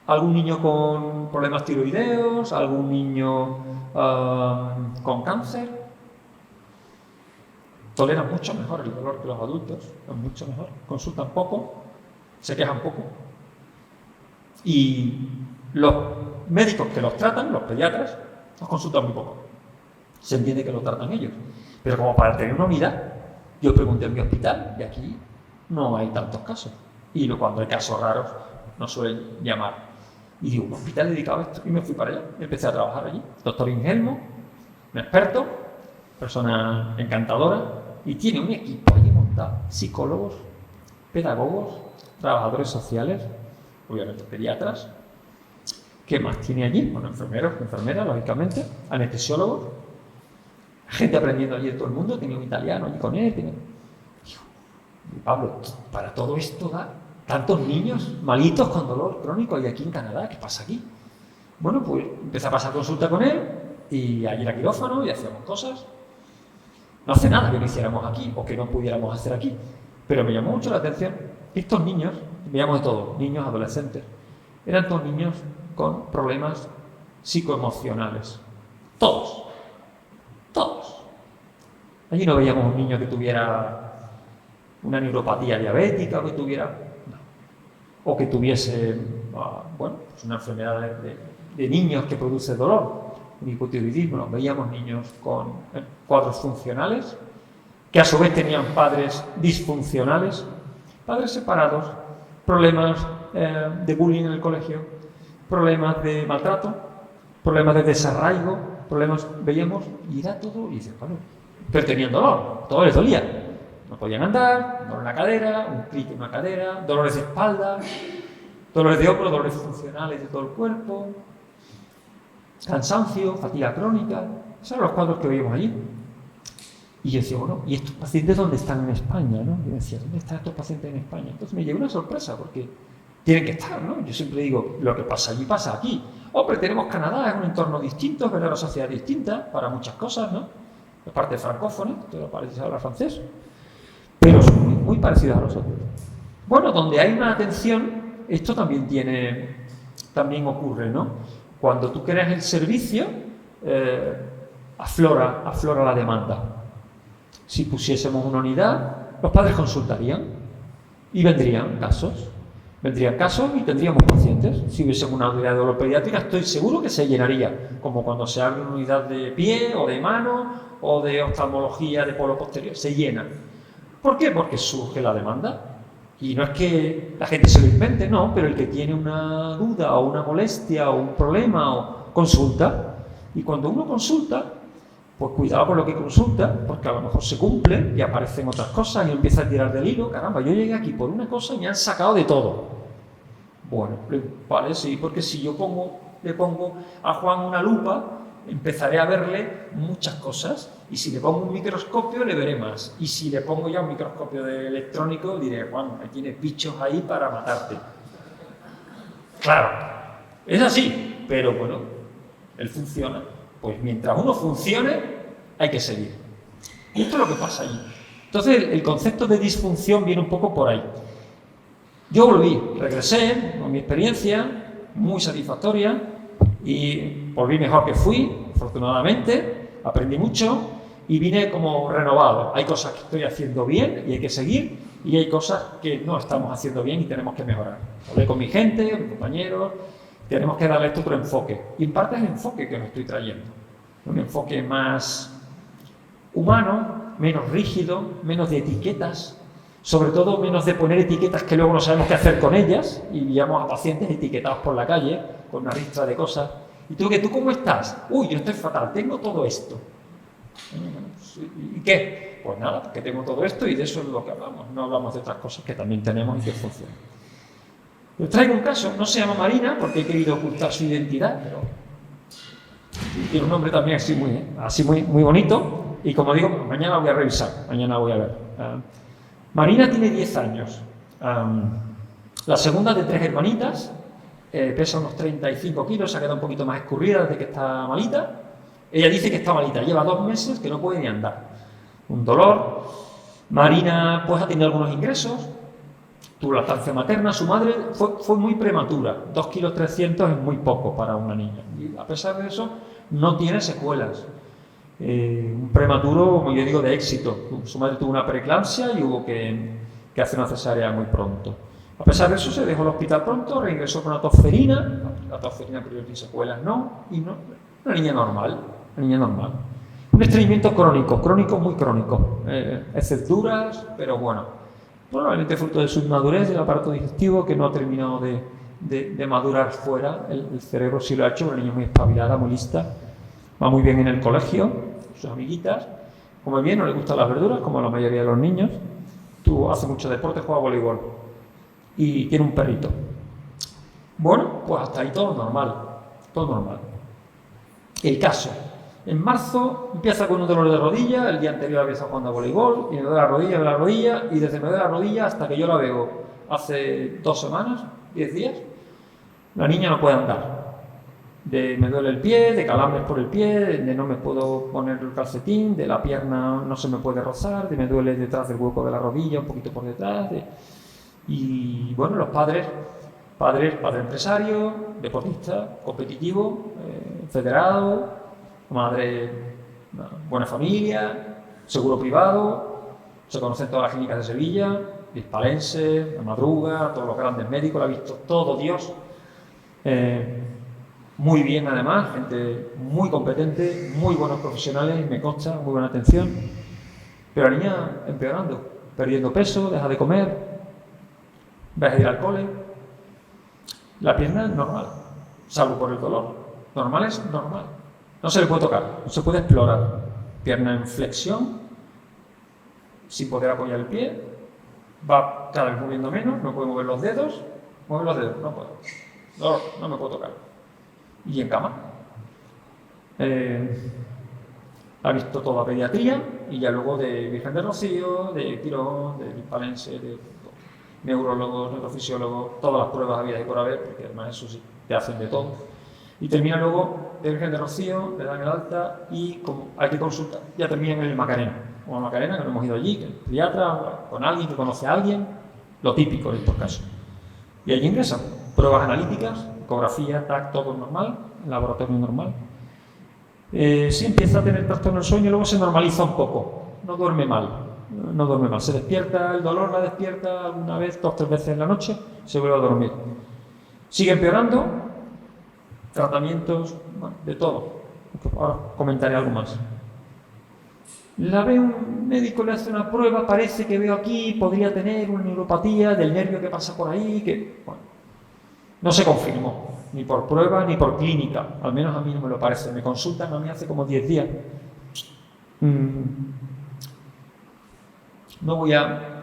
algún niño con problemas tiroideos, algún niño con cáncer, toleran mucho mejor el dolor que los adultos, mucho mejor. Consultan poco, se quejan poco. Y los médicos que los tratan, los pediatras, los consultan muy poco. Se entiende que lo tratan ellos. Pero como para tener una unidad, yo pregunté en mi hospital y aquí no hay tantos casos. Y cuando hay casos raros, no suelen llamar. Y digo, un hospital dedicado a esto. Y me fui para allá. Empecé a trabajar allí. Doctor Ingelmo, un experto, persona encantadora, y tiene un equipo allí montado. Psicólogos, pedagogos, trabajadores sociales, obviamente pediatras. ¿Qué más tiene allí? Bueno, enfermeros, enfermeras, lógicamente, anestesiólogos, gente aprendiendo allí de todo el mundo, tenía un italiano allí con él. Digo, Pablo, para todo esto da tantos niños malitos con dolor crónico y aquí en Canadá, ¿qué pasa aquí? Bueno, pues empecé a pasar consulta con él y allí era quirófano y hacíamos cosas. No hace nada que no hiciéramos aquí o que no pudiéramos hacer aquí, pero me llamó mucho la atención estos niños, veíamos de todo, niños, adolescentes, eran todos niños con problemas psicoemocionales. Todos. Allí no veíamos un niño que tuviera una neuropatía diabética o que tuviera... No. O que tuviese, bueno, pues una enfermedad de niños que produce dolor, un hipotiroidismo. No, veíamos niños con cuadros funcionales, que a su vez tenían padres disfuncionales, padres separados, problemas de bullying en el colegio, problemas de maltrato, problemas de desarraigo, problemas, veíamos, y era todo, y dices, bueno, pero tenían dolor, todo les dolía. No podían andar, dolor en la cadera, un clic en una cadera, dolores de espalda, dolores de hombro, dolores funcionales de todo el cuerpo, cansancio, fatiga crónica. Esos eran los cuadros que veíamos allí. Y yo decía, bueno, ¿y estos pacientes dónde están en España? ¿No? Yo decía, ¿dónde están estos pacientes en España? Entonces me llegó una sorpresa, porque tienen que estar, ¿no? Yo siempre digo, lo que pasa allí pasa aquí. Hombre, tenemos Canadá, es un entorno distinto, es una sociedad distinta para muchas cosas, ¿no? Es parte francófona, todo parece hablar francés, pero son muy parecidos a nosotros. Bueno, donde hay una atención, esto también ocurre, ¿no? Cuando tú creas el servicio, aflora la demanda. Si pusiésemos una unidad, los padres consultarían y vendrían casos y tendríamos pacientes. Si hubiese una unidad de dolor pediátrica, estoy seguro que se llenaría, como cuando se abre una unidad de pie o de mano o de oftalmología de polo posterior, se llena. ¿Por qué? Porque surge la demanda. Y no es que la gente se lo invente, no, pero el que tiene una duda o una molestia o un problema o consulta. Y cuando uno consulta, pues cuidado con lo que consulta, porque a lo mejor se cumple y aparecen otras cosas y empieza a tirar del hilo. Caramba, yo llegué aquí por una cosa y me han sacado de todo. Bueno, vale, sí, porque si yo le pongo a Juan una lupa, empezaré a verle muchas cosas, y si le pongo un microscopio le veré más, y si le pongo ya un microscopio electrónico diré, Juan, tiene bichos ahí para matarte. Claro, es así, pero bueno, él funciona. Pues mientras uno funcione, hay que seguir. Y esto es lo que pasa allí. Entonces el concepto de disfunción viene un poco por ahí. Yo regresé con mi experiencia, muy satisfactoria, y volví mejor que fui, afortunadamente, aprendí mucho y vine como renovado. Hay cosas que estoy haciendo bien y hay que seguir, y hay cosas que no estamos haciendo bien y tenemos que mejorar. Hablé con mi gente, con mis compañeros, tenemos que darle esto otro enfoque. Y en parte es el enfoque que me estoy trayendo. Un enfoque más humano, menos rígido, menos de etiquetas, sobre todo menos de poner etiquetas que luego no sabemos qué hacer con ellas y guiamos a pacientes etiquetados por la calle con una ristra de cosas. ¿Y tú cómo estás? Uy, yo estoy fatal, tengo todo esto. ¿Y qué? Pues nada, porque tengo todo esto y de eso es lo que hablamos. No hablamos de otras cosas que también tenemos y que funcionan. Les traigo un caso, no se llama Marina porque he querido ocultar su identidad, pero tiene un nombre también así muy bonito. Y como digo, mañana voy a revisar, mañana voy a ver. Marina tiene 10 años. La segunda de 3 hermanitas, pesa unos 35 kilos, se ha quedado un poquito más escurrida desde que está malita. Ella dice que está malita, lleva 2 meses que no puede ni andar. Un dolor. Marina pues ha tenido algunos ingresos, tuvo lactancia materna, su madre fue muy prematura, 2,3 kilos es muy poco para una niña. Y a pesar de eso, no tiene secuelas. Un prematuro, como yo digo, de éxito. Su madre tuvo una preeclampsia y hubo que hacer una cesárea muy pronto. A pesar de eso, se dejó el hospital pronto, reingresó con una tosferina. La tosferina, pero tiene secuelas, no. Y no, una niña normal. Un estreñimiento crónico, muy crónico. Heces duras, pero bueno. Probablemente fruto de su inmadurez del aparato digestivo que no ha terminado de madurar fuera. El cerebro sí lo ha hecho, una niña muy espabilada, muy lista. Va muy bien en el colegio, sus amiguitas. Come bien, no le gustan las verduras, como a la mayoría de los niños. Hace mucho deporte, juega voleibol. Y tiene un perrito. Bueno, pues hasta ahí todo normal. El caso. En marzo empieza con un dolor de rodilla, el día anterior había estado jugando a voleibol, y me duele la rodilla, y desde me duele la rodilla hasta que yo la veo hace 2 semanas, 10 días, la niña no puede andar. Me duele el pie, de calambres por el pie, de no me puedo poner el calcetín, de la pierna no se me puede rozar, de me duele detrás del hueco de la rodilla, un poquito por detrás. Y bueno, los padre empresario, deportista, competitivo, federado, madre, buena familia, seguro privado, se conocen todas las clínicas de Sevilla, Hispalense, La Madruga, todos los grandes médicos, lo ha visto todo Dios. Muy bien además, gente muy competente, muy buenos profesionales, me consta, muy buena atención. Pero la niña empeorando, perdiendo peso, deja de comer, deja de ir al cole. La pierna es normal, salvo por el dolor. Normal es normal. No se le puede tocar, no se puede explorar. Pierna en flexión, sin poder apoyar el pie, va cada vez moviendo menos, no puede mover los dedos, no puedo. No me puedo tocar. Y en cama. Ha visto toda pediatría y ya luego de Virgen del Rocío, de Quirón, de Hispalense, de neurólogos, neurofisiólogos, todas las pruebas habidas y por haber, porque además eso sí, te hacen de todo. Y termina luego de Virgen del Rocío, le dan el alta y como hay que consultar, ya termina en el Macarena. O el Macarena, que no hemos ido allí, que el pediatra, con alguien que conoce a alguien, lo típico en estos casos. Y allí ingresan pruebas analíticas, ecografía, TAC, todo normal, laboratorio normal. Sí empieza a tener trastorno del sueño y luego se normaliza un poco, no duerme mal, se despierta, el dolor la despierta alguna vez, 2 o 3 veces en la noche, se vuelve a dormir. Sigue empeorando, tratamientos, bueno, de todo. Ahora comentaré algo más. La ve un médico, le hace una prueba, parece que veo aquí, podría tener una neuropatía del nervio que pasa por ahí, que bueno, no se confirmó, ni por prueba ni por clínica, al menos a mí no me lo parece. Me consultan a mí hace como 10 días. No voy a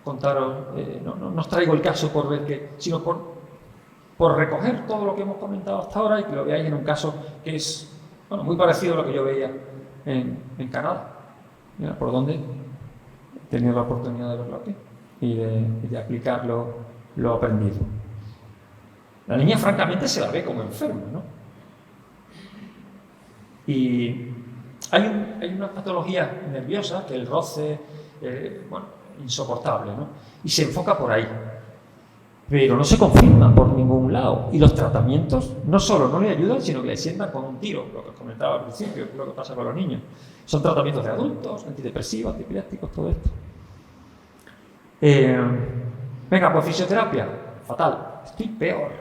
contaros, no os traigo el caso por ver que, sino por recoger todo lo que hemos comentado hasta ahora y que lo veáis en un caso que es muy parecido a lo que yo veía en Canadá. Mira, por donde he tenido la oportunidad de verlo aquí y de aplicar lo aprendido. La niña francamente se la ve como enferma, ¿no? Y hay una patología nerviosa que el roce, insoportable, ¿no? Y se enfoca por ahí. Pero no se confirma por ningún lado. Y los tratamientos no solo no le ayudan, sino que le sientan con un tiro, lo que os comentaba al principio, lo que pasa con los niños. Son tratamientos de adultos, antidepresivos, antiepilépticos, todo esto. Venga, pues fisioterapia, fatal. Estoy peor.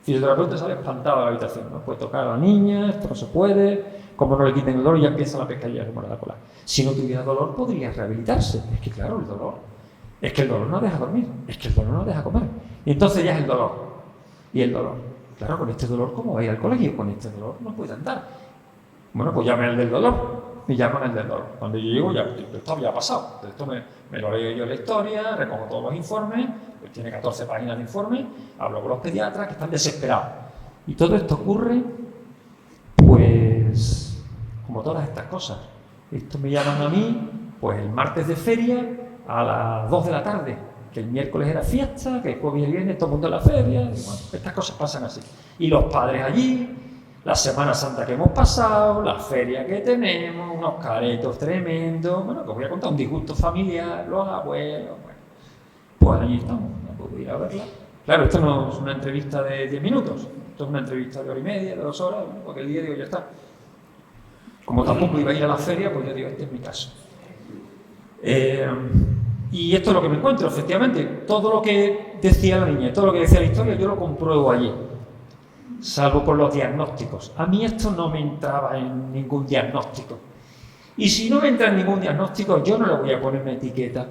El fisioterapeuta sale espantado de la habitación, no puede tocar a la niña, esto no se puede, como no le quiten el dolor ya empieza la pescadilla de la cola. Si no tuviera dolor podría rehabilitarse. Es que claro, el dolor. Es que el dolor no deja dormir, es que el dolor no deja comer. Y entonces ya es el dolor. Y el dolor. Claro, con este dolor, ¿cómo va a ir al colegio? Con este dolor no puede andar. Bueno, pues llame al del dolor. Me llaman el del dolor. Cuando yo llego, ya, esto había pasado. Esto me lo leo yo en la historia, recojo todos los informes, pues tiene 14 páginas de informe, hablo con los pediatras que están desesperados. Y todo esto ocurre, pues, como todas estas cosas. Esto me llaman a mí, pues el martes de feria a las 2 de la tarde, que el miércoles era fiesta, que el jueves y viernes todo el mundo en la feria, y bueno, estas cosas pasan así. Y los padres allí, la Semana Santa que hemos pasado, la feria que tenemos, unos caretos tremendos, bueno, que os voy a contar un disgusto familiar, los abuelos, bueno, pues allí estamos, no puedo ir a verla. Claro, esto no es una entrevista de 10 minutos, esto es una entrevista de hora y media, de 2 horas, porque el día digo, ya está. Como tampoco iba a ir a la feria, pues yo digo, este es mi caso. Y esto es lo que me encuentro, efectivamente, todo lo que decía la niña, todo lo que decía la historia, yo lo compruebo allí. Salvo por los diagnósticos. A mí esto no me entraba en ningún diagnóstico. Y si no me entra en ningún diagnóstico, yo no le voy a poner una etiqueta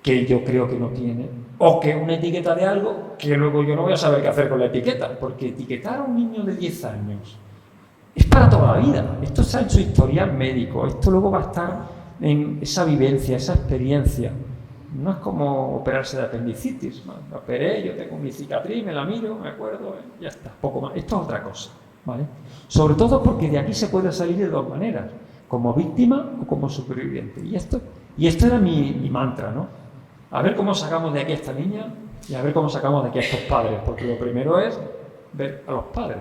que yo creo que no tiene. O que una etiqueta de algo que luego yo no voy a saber qué hacer con la etiqueta. Porque etiquetar a un niño de 10 años es para toda la vida. Esto está en su historial médico. Esto luego va a estar en esa vivencia, esa experiencia. No es como operarse de apendicitis. ¿No? Me operé, yo tengo mi cicatriz, me la miro, me acuerdo, ya está, poco más. Esto es otra cosa, ¿vale? Sobre todo porque de aquí se puede salir de dos maneras, como víctima o como superviviente. Y esto era mi mantra, ¿no? A ver cómo sacamos de aquí a esta niña y a ver cómo sacamos de aquí a estos padres, porque lo primero es ver a los padres.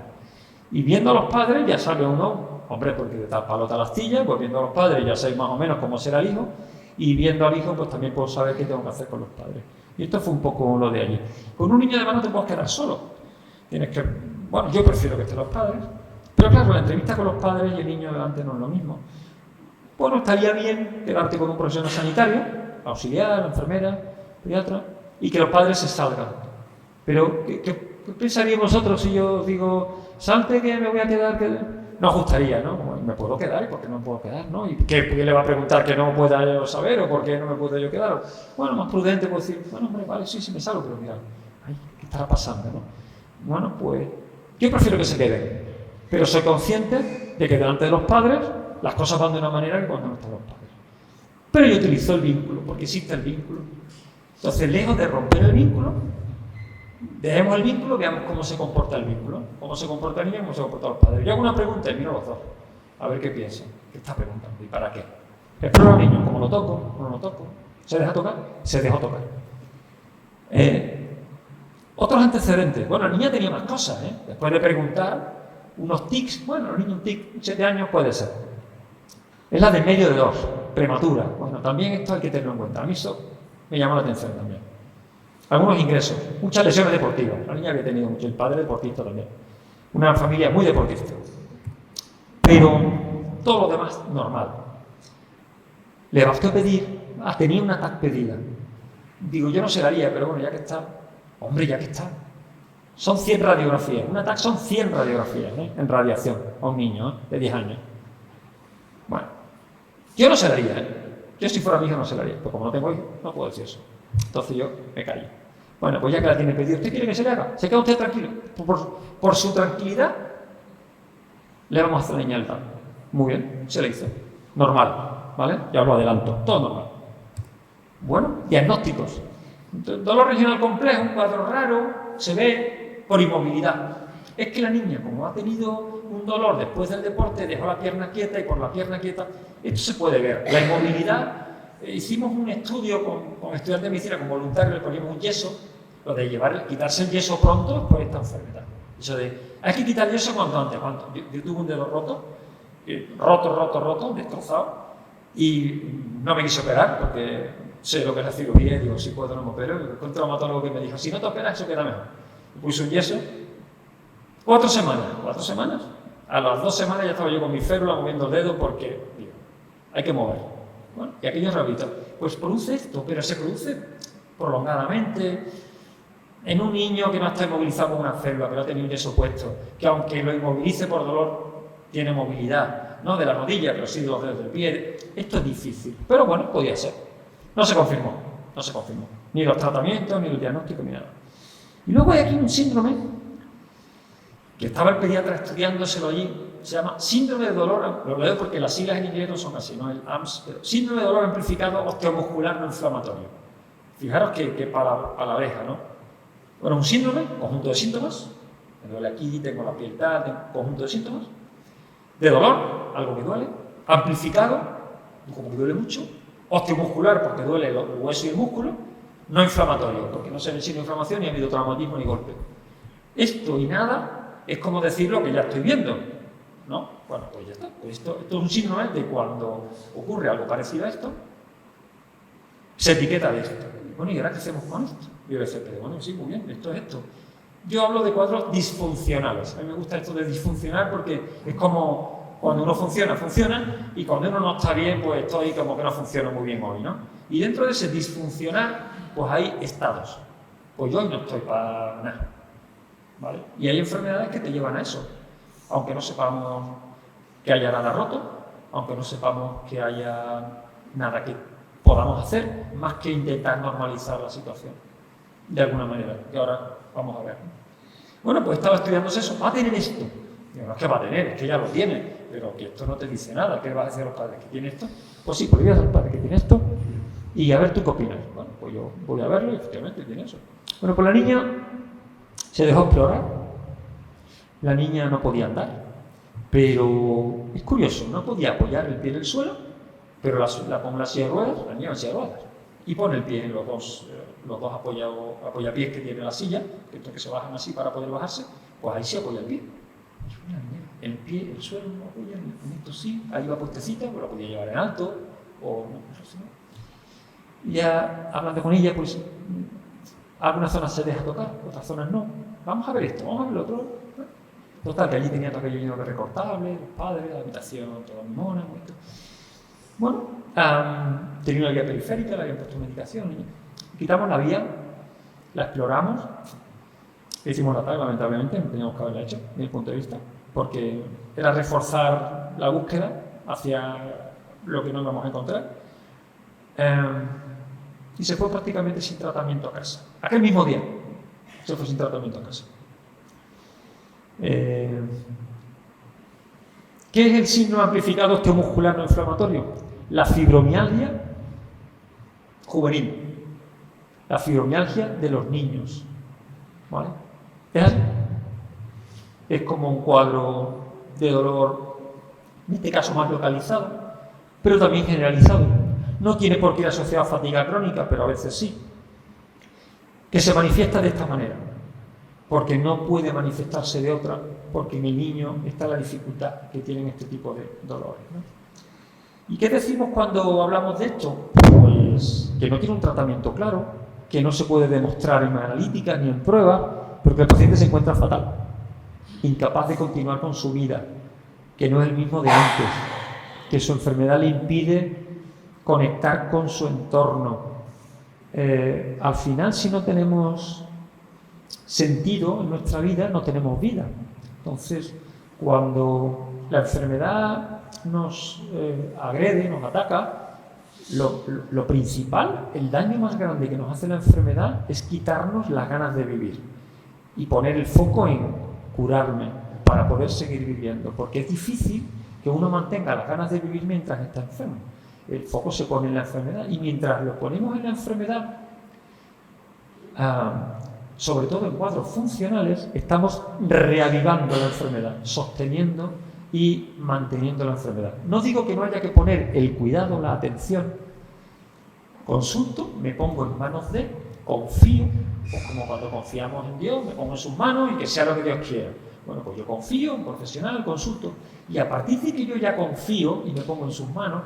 Y viendo a los padres ya sabe uno, hombre, porque de tal palo tal astilla, pues viendo a los padres ya sé más o menos cómo será el hijo. Y viendo al hijo, pues también puedo saber qué tengo que hacer con los padres. Y esto fue un poco lo de allí. Con un niño además no te puedes quedar solo. Tienes que... Bueno, yo prefiero que estén los padres. Pero claro, la entrevista con los padres y el niño delante no es lo mismo. Bueno, estaría bien quedarte con un profesional sanitario, auxiliar, enfermera, pediatra, y que los padres se salgan. Pero, ¿qué pensaríais vosotros si yo os digo, salte que me voy a quedar? Que... No os gustaría, ¿no? ¿Me puedo quedar? ¿Y por qué no me puedo quedar? ¿No? ¿Y qué le va a preguntar que no pueda yo saber o por qué no me puedo yo quedar? Bueno, más prudente puedo decir, bueno, hombre, vale, sí me salgo, pero mira, ay, ¿qué estará pasando, no? Bueno, pues yo prefiero que se queden, pero soy consciente de que delante de los padres las cosas van de una manera que cuando no están los padres. Pero yo utilizo el vínculo, porque existe el vínculo. Entonces, lejos de romper el vínculo, dejemos el vínculo, veamos cómo se comporta el vínculo, cómo se comporta el niño, cómo se comportan los padres. Yo hago una pregunta y miro a los dos, a ver qué piensan, qué está preguntando y para qué. Exploro al niño, ¿cómo lo toco? ¿Cómo no lo toco? ¿Se deja tocar? Se dejó tocar. Otros antecedentes. Bueno, la niña tenía más cosas, ¿eh? Después de preguntar, unos tics, bueno, el niño un tic, 7 años puede ser. Es la de medio de 2, prematura. Bueno, también esto hay que tenerlo en cuenta. A mí eso me llama la atención también. Algunos ingresos, muchas lesiones deportivas. La niña había tenido mucho, el padre deportista también. Una familia muy deportista. Pero todo lo demás, normal. Le bastó pedir, tenía una TAC pedida. Digo, yo no se la haría, pero bueno, ya que está, hombre, ya que está. Son 100 radiografías. Una TAC son 100 radiografías, ¿eh? En radiación a un niño, ¿eh? De 10 años. Bueno, yo no se la haría, ¿eh? Yo si fuera mi hija no se la haría, pero como no tengo hijos, no puedo decir eso. Entonces yo me callo. Bueno, pues ya que la tiene pedida, ¿usted quiere que se le haga? ¿Se queda usted tranquilo? Por su tranquilidad, le vamos a hacer la niña el TAC. Muy bien, se le hizo. Normal, ¿vale? Ya os lo adelanto, todo normal. Bueno, diagnósticos. Dolor regional complejo, un cuadro raro, se ve por inmovilidad. Es que la niña, como ha tenido un dolor después del deporte, dejó la pierna quieta y por la pierna quieta, esto se puede ver. La inmovilidad, hicimos un estudio con estudiantes de medicina, con voluntarios, le poníamos un yeso, lo de quitarse el yeso pronto por esta enfermedad. Eso de, hay que quitar el yeso cuanto antes. Yo tuve un dedo roto, destrozado, y no me quise operar porque sé lo que es la cirugía y digo, si puedo no me opero. Un traumatólogo que me dijo, si no te operas, eso queda mejor. Me puse un yeso. 4 semanas. A las 2 semanas ya estaba yo con mi férula moviendo el dedo porque, digo, hay que mover. Bueno, y aquello es rehabilitado. Pues produce esto, pero se produce prolongadamente. en un niño que no está inmovilizado con una férula, pero ha tenido un yeso puesto, que aunque lo inmovilice por dolor, tiene movilidad, no de la rodilla, pero sí de los dedos del pie. Esto es difícil, pero bueno, podía ser. No se confirmó, ni los tratamientos, ni el diagnóstico, ni nada. Y luego hay aquí un síndrome, que estaba el pediatra estudiándoselo allí, se llama síndrome de dolor, lo leo porque las siglas en inglés no son así, no el AMS, pero síndrome de dolor amplificado osteomuscular no inflamatorio. Fijaros que para la abeja, ¿no? Bueno, un síndrome, conjunto de síntomas, me duele aquí, tengo la piel tal, tengo conjunto de síntomas, de dolor, algo que duele, amplificado, como que duele mucho, osteomuscular porque duele el hueso y el músculo, no inflamatorio, porque no se ve el signo de inflamación ni ha habido traumatismo ni golpe. Esto y nada es como decir lo que ya estoy viendo, ¿no? Bueno, pues ya está. Pues esto es un síndrome de cuando ocurre algo parecido a esto, se etiqueta de esto. Bueno, ¿y ahora qué hacemos con esto? Y yo decía, pero bueno, sí, muy bien, esto es esto. Yo hablo de cuadros disfuncionales. A mí me gusta esto de disfuncional porque es como cuando uno funciona, y cuando uno no está bien, pues estoy como que no funciona muy bien hoy, ¿no? Y dentro de ese disfuncional, pues hay estados. Pues yo hoy no estoy para nada, ¿vale? Y hay enfermedades que te llevan a eso. Aunque no sepamos que haya nada roto, aunque no sepamos que haya nada que podamos hacer, más que intentar normalizar la situación, de alguna manera, que ahora vamos a ver. Bueno, pues estaba estudiándose eso, va a tener esto. Digo, no es que va a tener, es que ya lo tiene, pero que esto no te dice nada. ¿Qué vas a decir a los padres? ¿Que tiene esto? Pues sí, pues voy a decir al padre que tiene esto y a ver tú qué opinas. Bueno, pues yo voy a verlo y efectivamente tiene eso. Bueno, pues la niña se dejó explorar. La niña no podía andar, pero es curioso, no podía apoyar el pie en el suelo, pero la pone en la silla de ruedas, la niña en silla de ruedas, y pone el pie en los dos apoyapiés que tiene la silla, que se bajan así para poder bajarse, pues ahí se apoya el pie. El pie, el suelo no apoya, en esto sí, ahí va puestecita, pues lo podía llevar en alto, o no sé. Ya hablando con ella, pues algunas zonas se deja tocar, otras zonas no. Vamos a ver esto, vamos a ver lo otro. Total, que allí tenía todo aquello lleno de recortables, los padres, la habitación toda mimona, bonito. Bueno, tenía una vía periférica, le habían puesto medicación. Quitamos la vía, la exploramos, hicimos la tarea, lamentablemente, no teníamos que haberla hecho, desde mi punto de vista, porque era reforzar la búsqueda hacia lo que no íbamos a encontrar. Y se fue prácticamente sin tratamiento a casa. Aquel mismo día se fue sin tratamiento a casa. ¿Qué es el síndrome amplificado osteomuscular no inflamatorio? La fibromialgia juvenil, la fibromialgia de los niños, ¿vale? ¿Es así? Es como un cuadro de dolor, en este caso más localizado, pero también generalizado. No tiene por qué ir asociado a fatiga crónica, pero a veces sí, que se manifiesta de esta manera, porque no puede manifestarse de otra, porque en el niño está la dificultad que tienen este tipo de dolores, ¿no? ¿Y qué decimos cuando hablamos de esto? Pues que no tiene un tratamiento claro, que no se puede demostrar en analíticas ni en pruebas, pero que el paciente se encuentra fatal, incapaz de continuar con su vida, que no es el mismo de antes, que su enfermedad le impide conectar con su entorno. Al final, si no tenemos sentido en nuestra vida, no tenemos vida. Entonces, cuando la enfermedad nos agrede, nos ataca, lo principal, el daño más grande que nos hace la enfermedad es quitarnos las ganas de vivir y poner el foco en curarme para poder seguir viviendo, porque es difícil que uno mantenga las ganas de vivir mientras está enfermo. El foco se pone en la enfermedad y mientras lo ponemos en la enfermedad, sobre todo en cuadros funcionales, estamos reavivando la enfermedad, sosteniendo y manteniendo la enfermedad. No digo que no haya que poner el cuidado, la atención. Consulto, me pongo en manos de, confío, pues como cuando confiamos en Dios, me pongo en sus manos y que sea lo que Dios quiera. Bueno, pues yo confío en profesional, consulto, y a partir de que yo ya confío y me pongo en sus manos,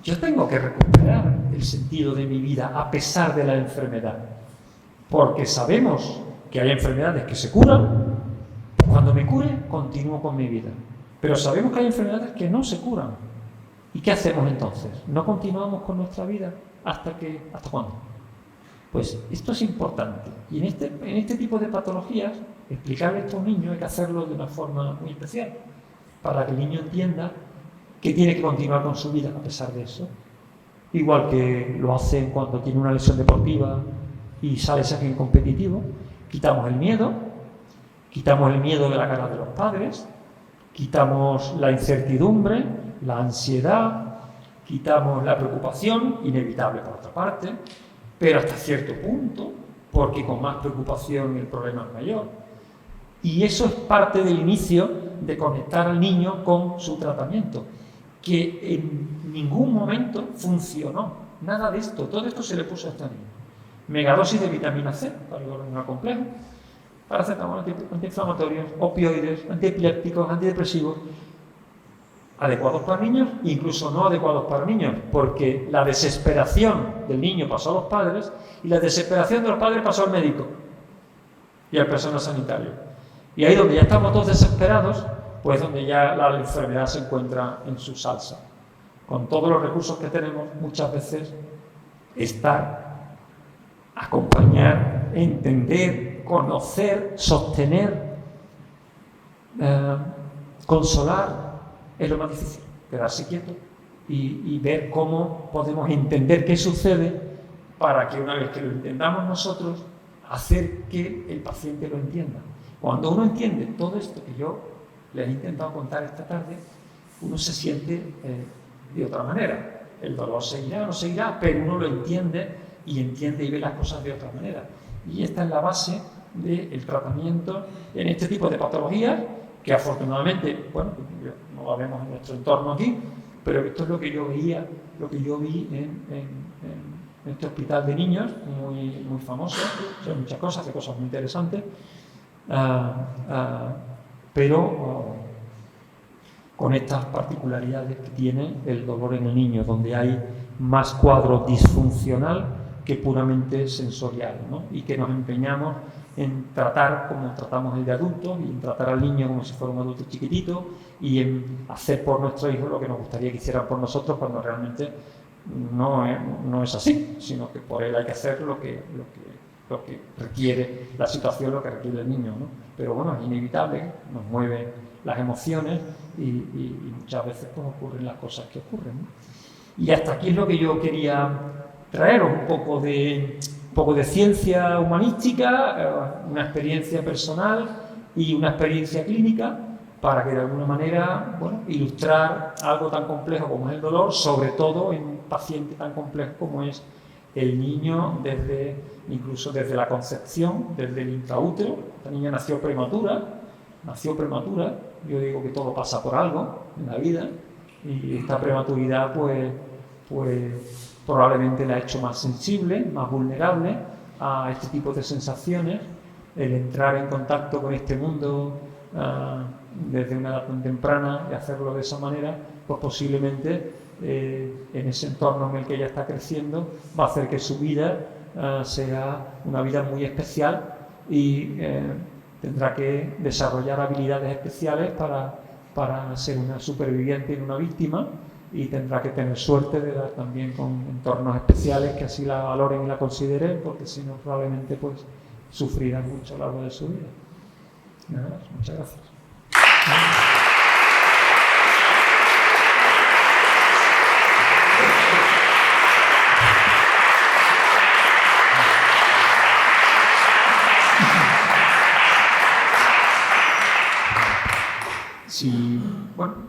yo tengo que recuperar el sentido de mi vida a pesar de la enfermedad. Porque sabemos que hay enfermedades que se curan, cuando me cure, continúo con mi vida. Pero sabemos que hay enfermedades que no se curan. ¿Y qué hacemos entonces? ¿No continuamos con nuestra vida hasta cuándo? Pues esto es importante. Y en este tipo de patologías, explicarle a estos niños hay que hacerlo de una forma muy especial, para que el niño entienda que tiene que continuar con su vida a pesar de eso. Igual que lo hacen cuando tiene una lesión deportiva y sale ese gen competitivo, quitamos el miedo de la cara de los padres, quitamos la incertidumbre, la ansiedad, quitamos la preocupación, inevitable por otra parte, pero hasta cierto punto, porque con más preocupación el problema es mayor. Y eso es parte del inicio de conectar al niño con su tratamiento, que en ningún momento funcionó. Nada de esto, todo esto se le puso a este niño. Megadosis de vitamina C, para el órgano complejo, paracetamol, antiinflamatorios, opioides, antiepilépticos, antidepresivos, adecuados para niños, incluso no adecuados para niños, porque la desesperación del niño pasó a los padres y la desesperación de los padres pasó al médico y al personal sanitario. Y ahí donde ya estamos todos desesperados, pues donde ya la enfermedad se encuentra en su salsa. Con todos los recursos que tenemos, muchas veces estar, acompañar, entender, conocer, sostener, consolar, es lo más difícil, quedarse quieto y ver cómo podemos entender qué sucede para que una vez que lo entendamos nosotros, hacer que el paciente lo entienda. Cuando uno entiende todo esto que yo les he intentado contar esta tarde, uno se siente de otra manera. El dolor seguirá o no seguirá, pero uno lo entiende y ve las cosas de otra manera. Y esta es la base del tratamiento en este tipo de patologías que afortunadamente, bueno, no la vemos en nuestro entorno aquí, pero esto es lo que yo veía, lo que yo vi en este hospital de niños, muy famoso, son muchas cosas, hace cosas muy interesantes, pero con estas particularidades que tiene el dolor en el niño, donde hay más cuadro disfuncional que puramente sensorial, ¿no? Y que nos empeñamos en tratar como tratamos el de adultos y en tratar al niño como si fuera un adulto chiquitito y en hacer por nuestros hijos lo que nos gustaría que hicieran por nosotros cuando realmente no es así, sino que por él hay que hacer lo que requiere la situación, lo que requiere el niño, ¿no? Pero bueno, es inevitable, nos mueven las emociones y muchas veces pues ocurren las cosas que ocurren, ¿no? Y hasta aquí es lo que yo quería traeros, un poco de ciencia humanística, una experiencia personal y una experiencia clínica para que de alguna manera, bueno, ilustrar algo tan complejo como es el dolor, sobre todo en un paciente tan complejo como es el niño, incluso desde la concepción, desde el intraútero. Esta niña nació prematura, yo digo que todo pasa por algo en la vida y esta prematuridad pues probablemente la ha hecho más sensible, más vulnerable a este tipo de sensaciones. El entrar en contacto con este mundo desde una edad tan temprana y hacerlo de esa manera, pues posiblemente en ese entorno en el que ella está creciendo va a hacer que su vida sea una vida muy especial y tendrá que desarrollar habilidades especiales para ser una superviviente y una víctima, y tendrá que tener suerte de dar también con entornos especiales que así la valoren y la consideren, porque si no probablemente pues sufrirá mucho a lo largo de su vida. Nada más, muchas gracias.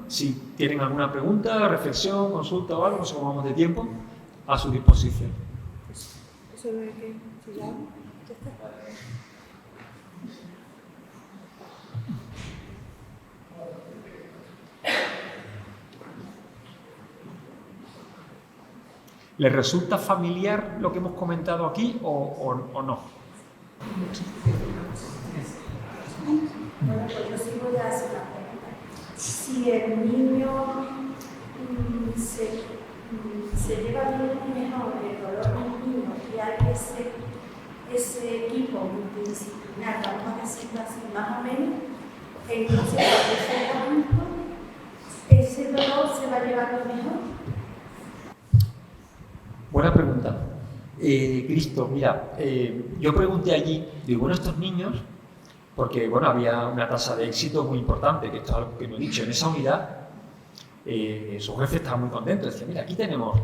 Si tienen alguna pregunta, reflexión, consulta o algo, no sé cómo vamos de tiempo, a su disposición. ¿Eso es que se llama? ¿Les resulta familiar lo que hemos comentado aquí o no? Bueno, pues yo sí voy a hacer la pregunta. Si el niño se lleva bien mejor el dolor del niño y hay ese equipo multidisciplinar, vamos a decirlo así, más o menos, entonces ese dolor se va a llevar lo mejor. Buena pregunta. Cristo, mira, yo pregunté allí, digo, bueno, estos niños, porque bueno, había una tasa de éxito muy importante, que esto es algo que no he dicho, en esa unidad, su jefe estaba muy contento, decía, mira, aquí tenemos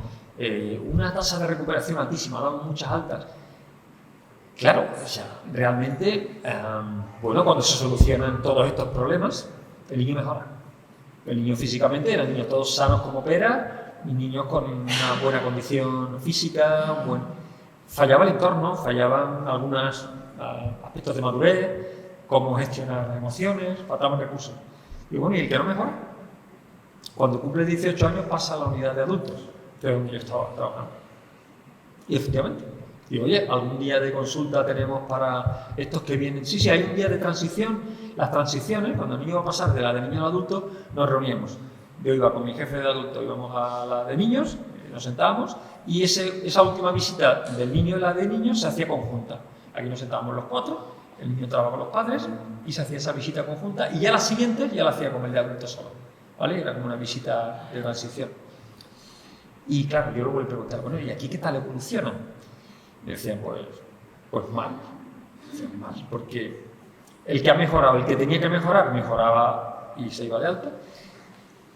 una tasa de recuperación altísima, damos muchas altas. Claro, o sea, realmente, bueno, cuando se solucionan todos estos problemas, el niño mejora. El niño físicamente, eran niños todos sanos como peras, y niños con una buena condición física, fallaba el entorno, fallaban algunos aspectos de madurez, cómo gestionar las emociones, faltaban recursos. Y bueno, ¿y el que no mejora? Cuando cumple 18 años pasa a la unidad de adultos, que es donde yo estaba trabajando. Y efectivamente, digo, oye, ¿algún día de consulta tenemos para estos que vienen? Sí, hay un día de transición. Las transiciones, cuando el niño va a pasar de la de niño al adulto, nos reuníamos. Yo iba con mi jefe de adulto, íbamos a la de niños, nos sentábamos, y esa última visita del niño y la de niños se hacía conjunta. Aquí nos sentábamos los 4, el niño entraba con los padres y se hacía esa visita conjunta, y ya la siguiente ya la hacía con el de adulto solo, ¿vale? Era como una visita de transición. Y claro, yo luego le preguntaba, bueno, ¿y aquí qué tal evolucionan? Y decían, pues mal. Decían mal, porque el que ha mejorado, el que tenía que mejorar, mejoraba y se iba de alta.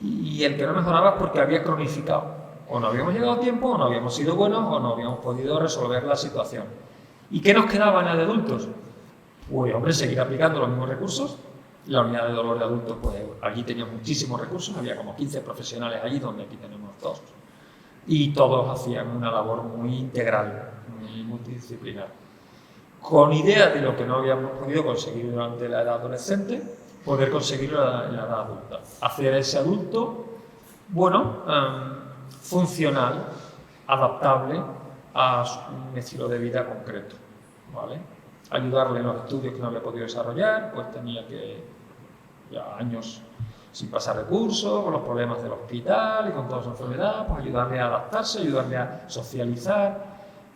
Y el que no mejoraba es porque había cronificado. O no habíamos llegado a tiempo, o no habíamos sido buenos, o no habíamos podido resolver la situación. ¿Y qué nos quedaba en la de adultos? Pues, hombre, seguir aplicando los mismos recursos. La unidad de dolor de adultos, pues allí teníamos muchísimos recursos, había como 15 profesionales allí, donde aquí tenemos 2. Y todos hacían una labor muy integral, muy multidisciplinar. Con idea de lo que no habíamos podido conseguir durante la edad adolescente, poder conseguirlo en la edad adulta. Hacer ese adulto, funcional, adaptable a un estilo de vida concreto, ¿vale? Ayudarle en los estudios que no había podido desarrollar, pues tenía que ya años sin pasar recursos, con los problemas del hospital y con toda su enfermedad, pues ayudarle a adaptarse, ayudarle a socializar,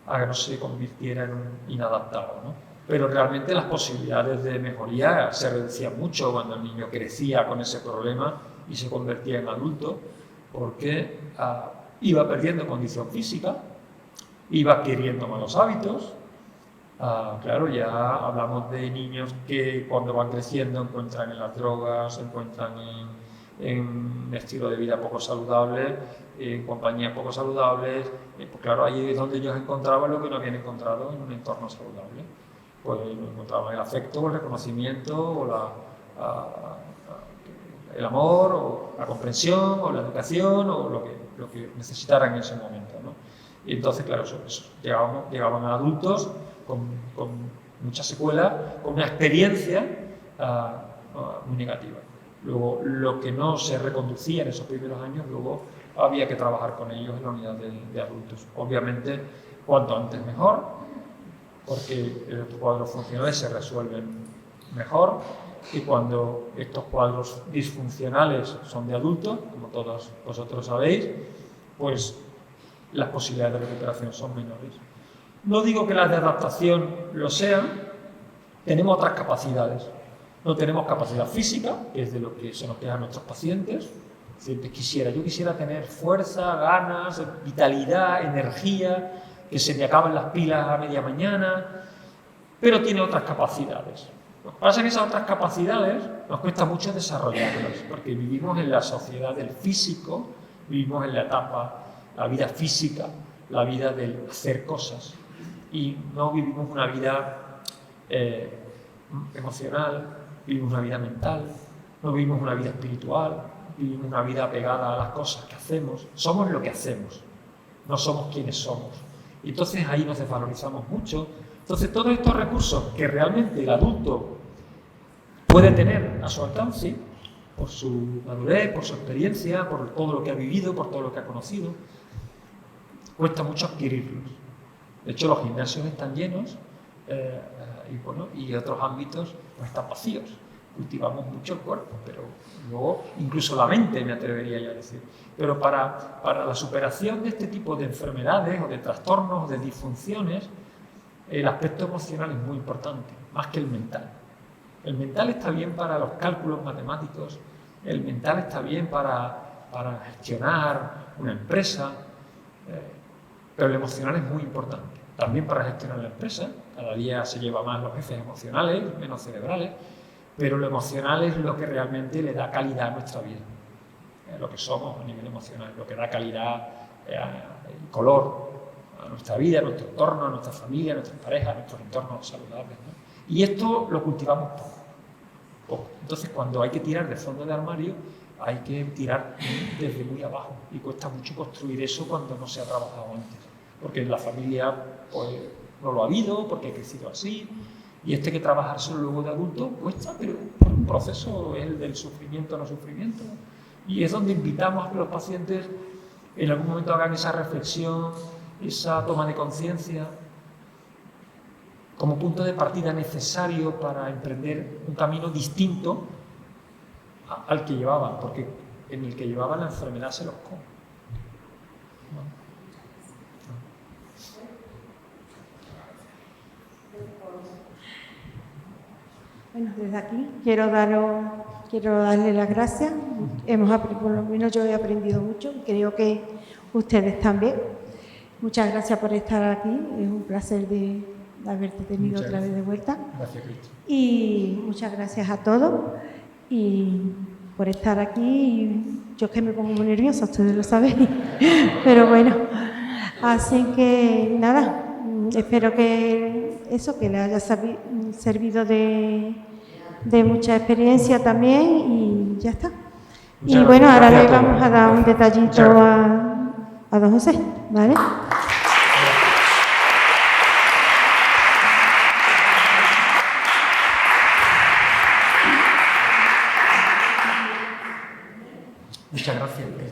a que no se convirtiera en un inadaptado, ¿no? Pero realmente las posibilidades de mejoría se reducían mucho cuando el niño crecía con ese problema y se convertía en adulto, porque iba perdiendo condición física, iba adquiriendo malos hábitos. Claro, ya hablamos de niños que cuando van creciendo encuentran en las drogas, se encuentran en un estilo de vida poco saludable, en compañías poco saludables. Pues claro, ahí es donde ellos encontraban lo que no habían encontrado en un entorno saludable. Pues encontraban el afecto, el reconocimiento, o el amor, o la comprensión, o la educación, o lo que necesitaran en ese momento, ¿no? Y entonces, claro, eso llegaban a adultos con mucha secuela, con una experiencia muy negativa. Luego, lo que no se reconducía en esos primeros años, luego había que trabajar con ellos en la unidad de adultos. Obviamente, cuanto antes mejor, porque estos cuadros funcionales se resuelven mejor, y cuando estos cuadros disfuncionales son de adultos, como todos vosotros sabéis, pues las posibilidades de recuperación son menores. No digo que las de adaptación lo sean, tenemos otras capacidades. No tenemos capacidad física, que es de lo que se nos quejan nuestros pacientes. Yo quisiera tener fuerza, ganas, vitalidad, energía, que se me acaben las pilas a media mañana, pero tiene otras capacidades. Lo que pasa es que esas otras capacidades nos cuesta mucho desarrollarlas, porque vivimos en la sociedad del físico, vivimos en la etapa, la vida física, la vida del hacer cosas, y no vivimos una vida emocional, vivimos una vida mental, no vivimos una vida espiritual, vivimos una vida pegada a las cosas que hacemos. Somos lo que hacemos, no somos quienes somos. Y entonces ahí nos desvalorizamos mucho. Entonces todos estos recursos que realmente el adulto puede tener a su alcance, por su madurez, por su experiencia, por todo lo que ha vivido, por todo lo que ha conocido, cuesta mucho adquirirlos. De hecho, los gimnasios están llenos y otros ámbitos pues, están vacíos. Cultivamos mucho el cuerpo, pero luego incluso la mente, me atrevería yo a decir. Pero para la superación de este tipo de enfermedades o de trastornos o de disfunciones, el aspecto emocional es muy importante, más que el mental. El mental está bien para los cálculos matemáticos, el mental está bien para gestionar una empresa, pero el emocional es muy importante. también para gestionar la empresa. Cada día se lleva más los jefes emocionales, menos cerebrales, pero lo emocional es lo que realmente le da calidad a nuestra vida. Lo que somos a nivel emocional, lo que da calidad y color a nuestra vida, a nuestro entorno, a nuestra familia, a nuestras parejas, a nuestros entornos saludables, ¿no? Y esto lo cultivamos poco. Entonces, cuando hay que tirar de fondo de armario, hay que tirar desde muy abajo, y cuesta mucho construir eso cuando no se ha trabajado antes, porque en la familia pues, no lo ha habido, porque ha crecido así, y hay que trabajárselo luego de adulto cuesta, pero por un proceso es el del sufrimiento, no sufrimiento, y es donde invitamos a que los pacientes en algún momento hagan esa reflexión, esa toma de conciencia, como punto de partida necesario para emprender un camino distinto al que llevaban, porque en el que llevaban la enfermedad se los come. Bueno, desde aquí quiero darle las gracias. Por lo menos yo he aprendido mucho y creo que ustedes también. Muchas gracias por estar aquí. Es un placer de haberte tenido otra vez de vuelta. Gracias, Cristo. Y muchas gracias a todos y por estar aquí. Yo es que me pongo muy nerviosa, ustedes lo saben. Pero bueno, así que nada, espero que les haya servido de mucha experiencia también y ya está. Muchas y bueno, ahora gracias le a todos. vamos a dar un detallito a don José, ¿vale? Muchas gracias.